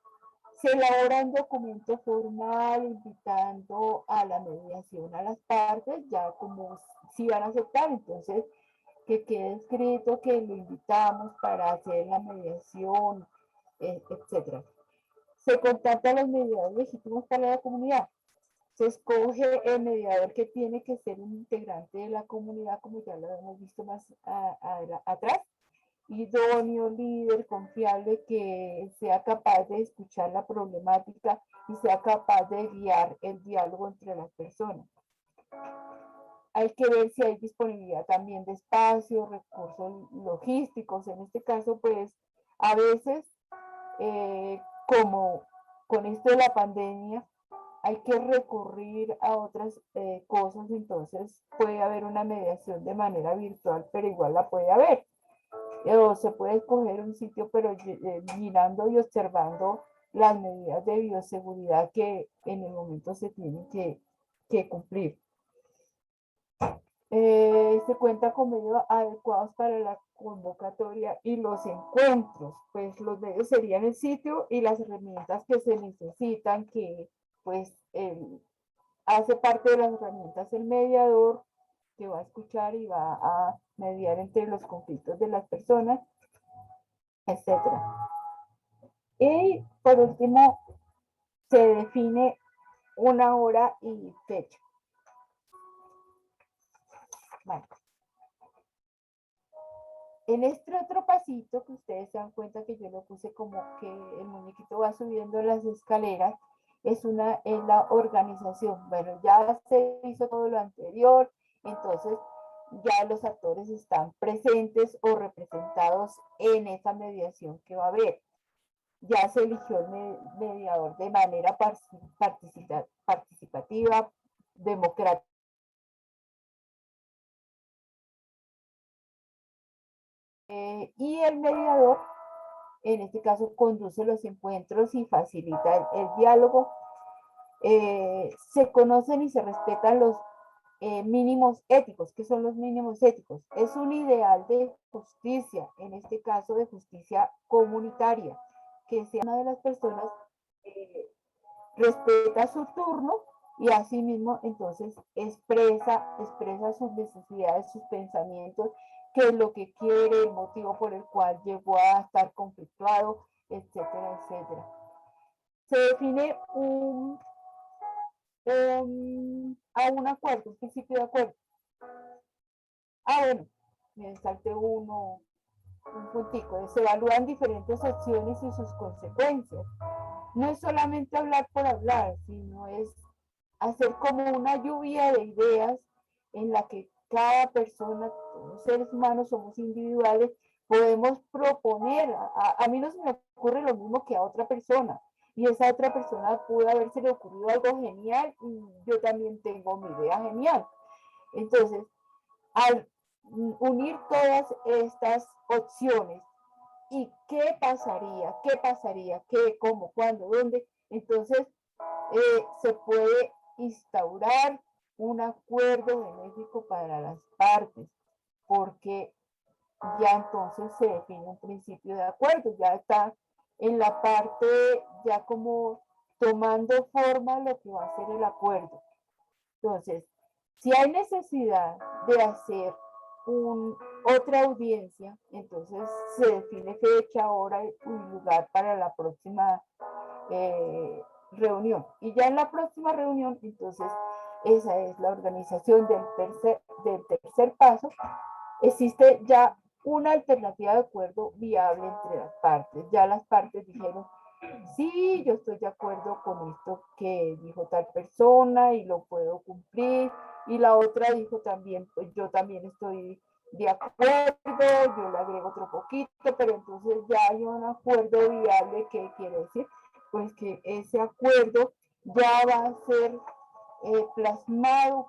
se elabora un documento formal invitando a la mediación a las partes, ya como si van a aceptar, entonces que quede escrito que lo invitamos para hacer la mediación, etc. Se contacta a los mediadores legítimos para la comunidad. Se escoge el mediador que tiene que ser un integrante de la comunidad, como ya lo hemos visto más atrás. Idóneo, líder, confiable, que sea capaz de escuchar la problemática y sea capaz de guiar el diálogo entre las personas. Hay que ver si hay disponibilidad también de espacio, recursos logísticos. En este caso, pues, a veces, como con esto de la pandemia, hay que recurrir a otras cosas, entonces puede haber una mediación de manera virtual, pero igual la puede haber. O se puede escoger un sitio, pero mirando y observando las medidas de bioseguridad que en el momento se tienen que cumplir. Se cuenta con medios adecuados para la convocatoria y los encuentros. Pues los medios serían el sitio y las herramientas que se necesitan, que pues hace parte de las herramientas el mediador, que va a escuchar y va a mediar entre los conflictos de las personas, etc. Y por último, se define una hora y fecha. Bueno. En este otro pasito, que ustedes se dan cuenta que yo lo puse como que el muñequito va subiendo las escaleras, es la organización. Bueno, ya se hizo todo lo anterior, entonces ya los actores están presentes o representados en esa mediación que va a haber. Ya se eligió el mediador de manera participativa, democrática. Y el mediador, en este caso, conduce los encuentros y facilita el diálogo. Se conocen y se respetan los mínimos éticos. ¿Qué son los mínimos éticos? Es un ideal de justicia, en este caso de justicia comunitaria, que sea una de las personas respeta su turno y asimismo entonces expresa sus necesidades, sus pensamientos, qué es lo que quiere, el motivo por el cual llegó a estar conflictuado, etcétera, etcétera. Se define un acuerdo, un principio de acuerdo. Bueno, me salté un puntico. Se evalúan diferentes opciones y sus consecuencias. No es solamente hablar por hablar, sino es hacer como una lluvia de ideas en la que cada persona, los seres humanos somos individuales, podemos proponer. A mí no se me ocurre lo mismo que a otra persona, y esa otra persona pudo haberse le ocurrido algo genial y yo también tengo mi idea genial. Entonces, al unir todas estas opciones, ¿y qué pasaría? ¿Qué pasaría? ¿Qué? ¿Cómo? ¿Cuándo? ¿Dónde? Entonces, se puede instaurar un acuerdo benéfico para las partes, porque ya entonces se define un principio de acuerdo, ya está en la parte, ya como tomando forma lo que va a ser el acuerdo. Entonces, si hay necesidad de hacer otra audiencia, entonces se define fecha, hora y lugar para la próxima reunión. Y ya en la próxima reunión, entonces, esa es la organización del tercer paso. Existe ya una alternativa de acuerdo viable entre las partes. Ya las partes dijeron, sí, yo estoy de acuerdo con esto que dijo tal persona y lo puedo cumplir. Y la otra dijo también, pues yo también estoy de acuerdo, yo le agrego otro poquito, pero entonces ya hay un acuerdo viable. ¿Qué quiere decir? Pues que ese acuerdo ya va a ser plasmado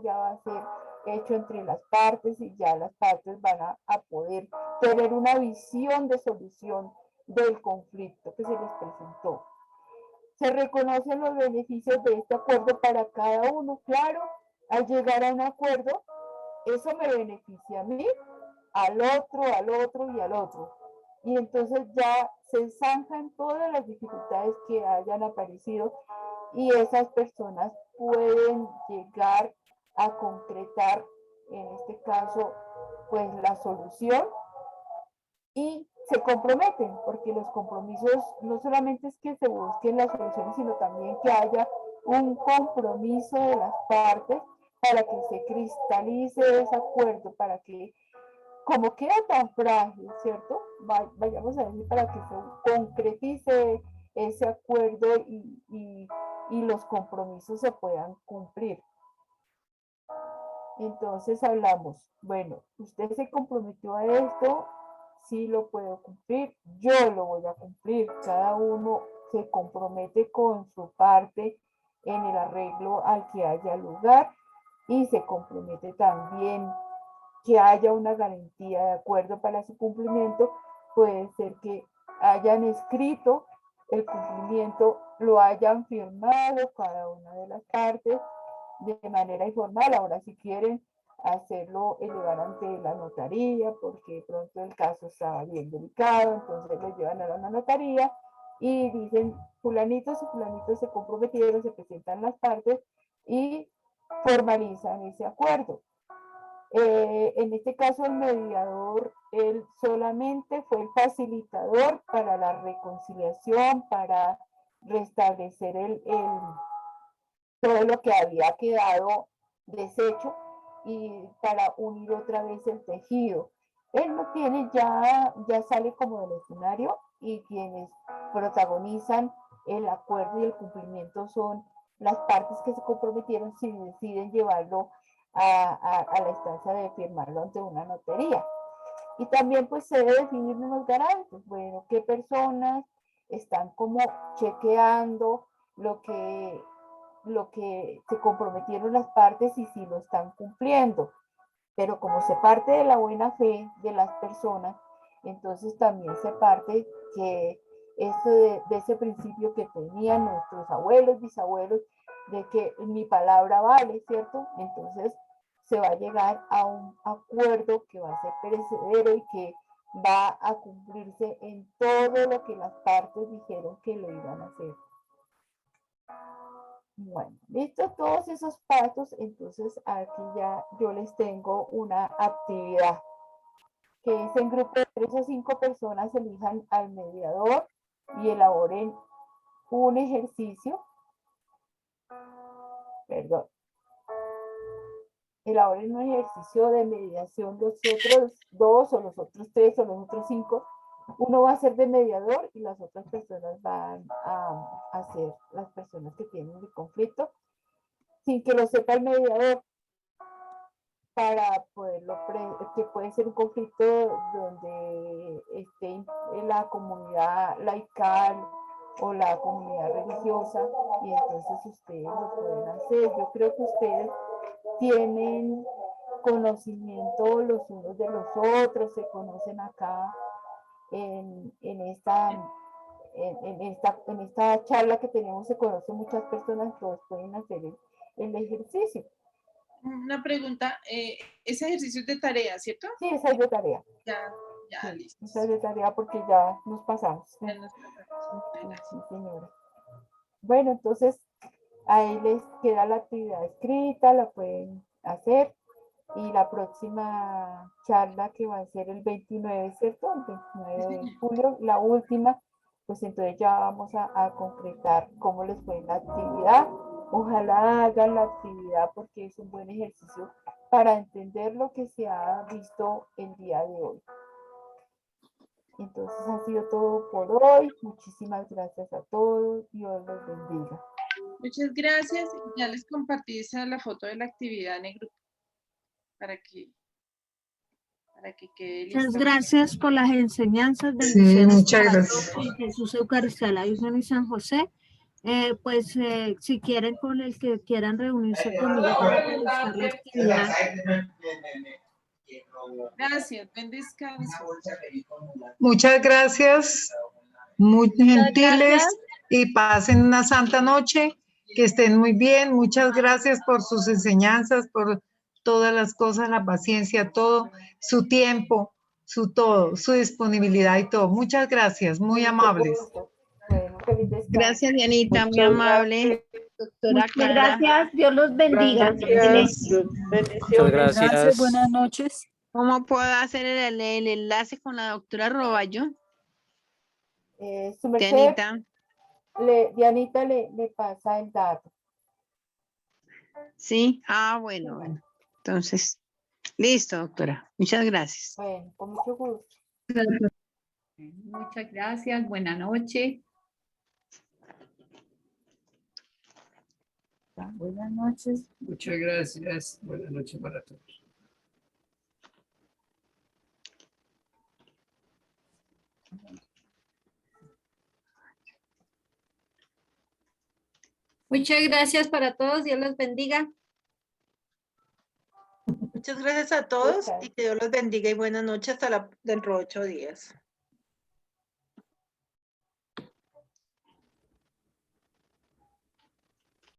ya va a ser hecho entre las partes y ya las partes van a poder tener una visión de solución del conflicto que se les presentó. Se reconocen los beneficios de este acuerdo para cada uno. Claro, al llegar a un acuerdo, eso me beneficia a mí, al otro y al otro. Y entonces ya se zanjan todas las dificultades que hayan aparecido y esas personas pueden llegar a concretar, en este caso, pues la solución y se comprometen, porque los compromisos no solamente es que se busquen las soluciones, sino también que haya un compromiso de las partes para que se cristalice ese acuerdo, para que, como queda tan frágil, ¿cierto? Vayamos a decir, para que se concretice ese acuerdo y los compromisos se puedan cumplir. Entonces hablamos, bueno, usted se comprometió a esto, sí lo puedo cumplir, yo lo voy a cumplir. Cada uno se compromete con su parte en el arreglo al que haya lugar y se compromete también que haya una garantía de acuerdo para su cumplimiento. Puede ser que hayan escrito el cumplimiento, lo hayan firmado cada una de las partes de manera informal. Ahora, si quieren hacerlo, elevar ante la notaría, porque de pronto el caso estaba bien delicado, entonces lo llevan a la notaría y dicen, fulanitos y fulanitos se comprometieron, se presentan las partes y formalizan ese acuerdo. En este caso, el mediador, él solamente fue el facilitador para la reconciliación, para restablecer todo lo que había quedado deshecho y para unir otra vez el tejido. Él no tiene, ya sale como del escenario y quienes protagonizan el acuerdo y el cumplimiento son las partes que se comprometieron si deciden llevarlo a la instancia de firmarlo ante una notaría. Y también pues se debe definir unos garantes, bueno, qué personas están como chequeando lo que se comprometieron las partes y si lo están cumpliendo. Pero como se parte de la buena fe de las personas, entonces también se parte que eso de ese principio que tenían nuestros abuelos, bisabuelos, de que mi palabra vale, ¿cierto? Entonces se va a llegar a un acuerdo que va a ser perecedero y que va a cumplirse en todo lo que las partes dijeron que lo iban a hacer. Bueno, listo todos esos pasos, entonces aquí ya yo les tengo una actividad que es en grupo de 3 o 5 personas, elijan al mediador y elaboren un ejercicio, elaboren un ejercicio de mediación. Los otros 2 o los otros 3 o los otros 5, uno va a ser de mediador y las otras personas van a ser las personas que tienen el conflicto, sin que lo sepa el mediador, para poderlo, que puede ser un conflicto donde esté la comunidad laical o la comunidad religiosa, y entonces ustedes lo pueden hacer. Yo creo que ustedes tienen conocimiento los unos de los otros, se conocen acá en esta charla que tenemos, se conocen muchas personas, todos pueden hacer el ejercicio. Una pregunta, ese ejercicio es de tarea, ¿cierto? Sí, esa es de tarea. Ya, Sí, listo. esa es de tarea porque ya nos pasamos. Ya nos pasamos. Sí, señora. Bueno, entonces ahí les queda la actividad escrita, la pueden hacer y la próxima charla que va a ser el 29, ¿cierto? El 29 de julio, la última, pues entonces ya vamos a concretar cómo les fue en la actividad. Ojalá hagan la actividad porque es un buen ejercicio para entender lo que se ha visto el día de hoy. Entonces ha sido todo por hoy. Muchísimas gracias a todos. Dios los bendiga. Muchas gracias. Ya les compartí la foto de la actividad en el grupo para que quede listo. Muchas gracias por las enseñanzas. Sí, Bendiciones muchas para gracias. todos. Jesús Eucaristía, la Virgen y San José. Si quieren, con el que quieran reunirse conmigo para realizar la actividad. Gracias. Buen descanso. Muchas gracias, muy gentiles y pasen una santa noche, que estén muy bien. Muchas gracias por sus enseñanzas, por todas las cosas, la paciencia, todo, su tiempo, su todo, su disponibilidad y todo. Muchas gracias, muy amables. Bueno, feliz descanso. Gracias, Dianita, muy Muchas amable. Doctora Muchas Clara. gracias. Dios los bendiga. Gracias. Muchas gracias. Buenas noches. ¿Cómo puedo hacer el enlace con la doctora Roballo? Su merced, Dianita. Dianita le pasa el dato. Sí, bueno, bueno. Entonces, listo, doctora. Muchas gracias. Bueno, con mucho gusto. Muchas gracias. Buenas noches. Buenas noches. Muchas gracias. Buenas noches para todos. Muchas gracias para todos. Dios los bendiga. Muchas gracias a todos y que Dios los bendiga y buenas noches hasta dentro de 8 días.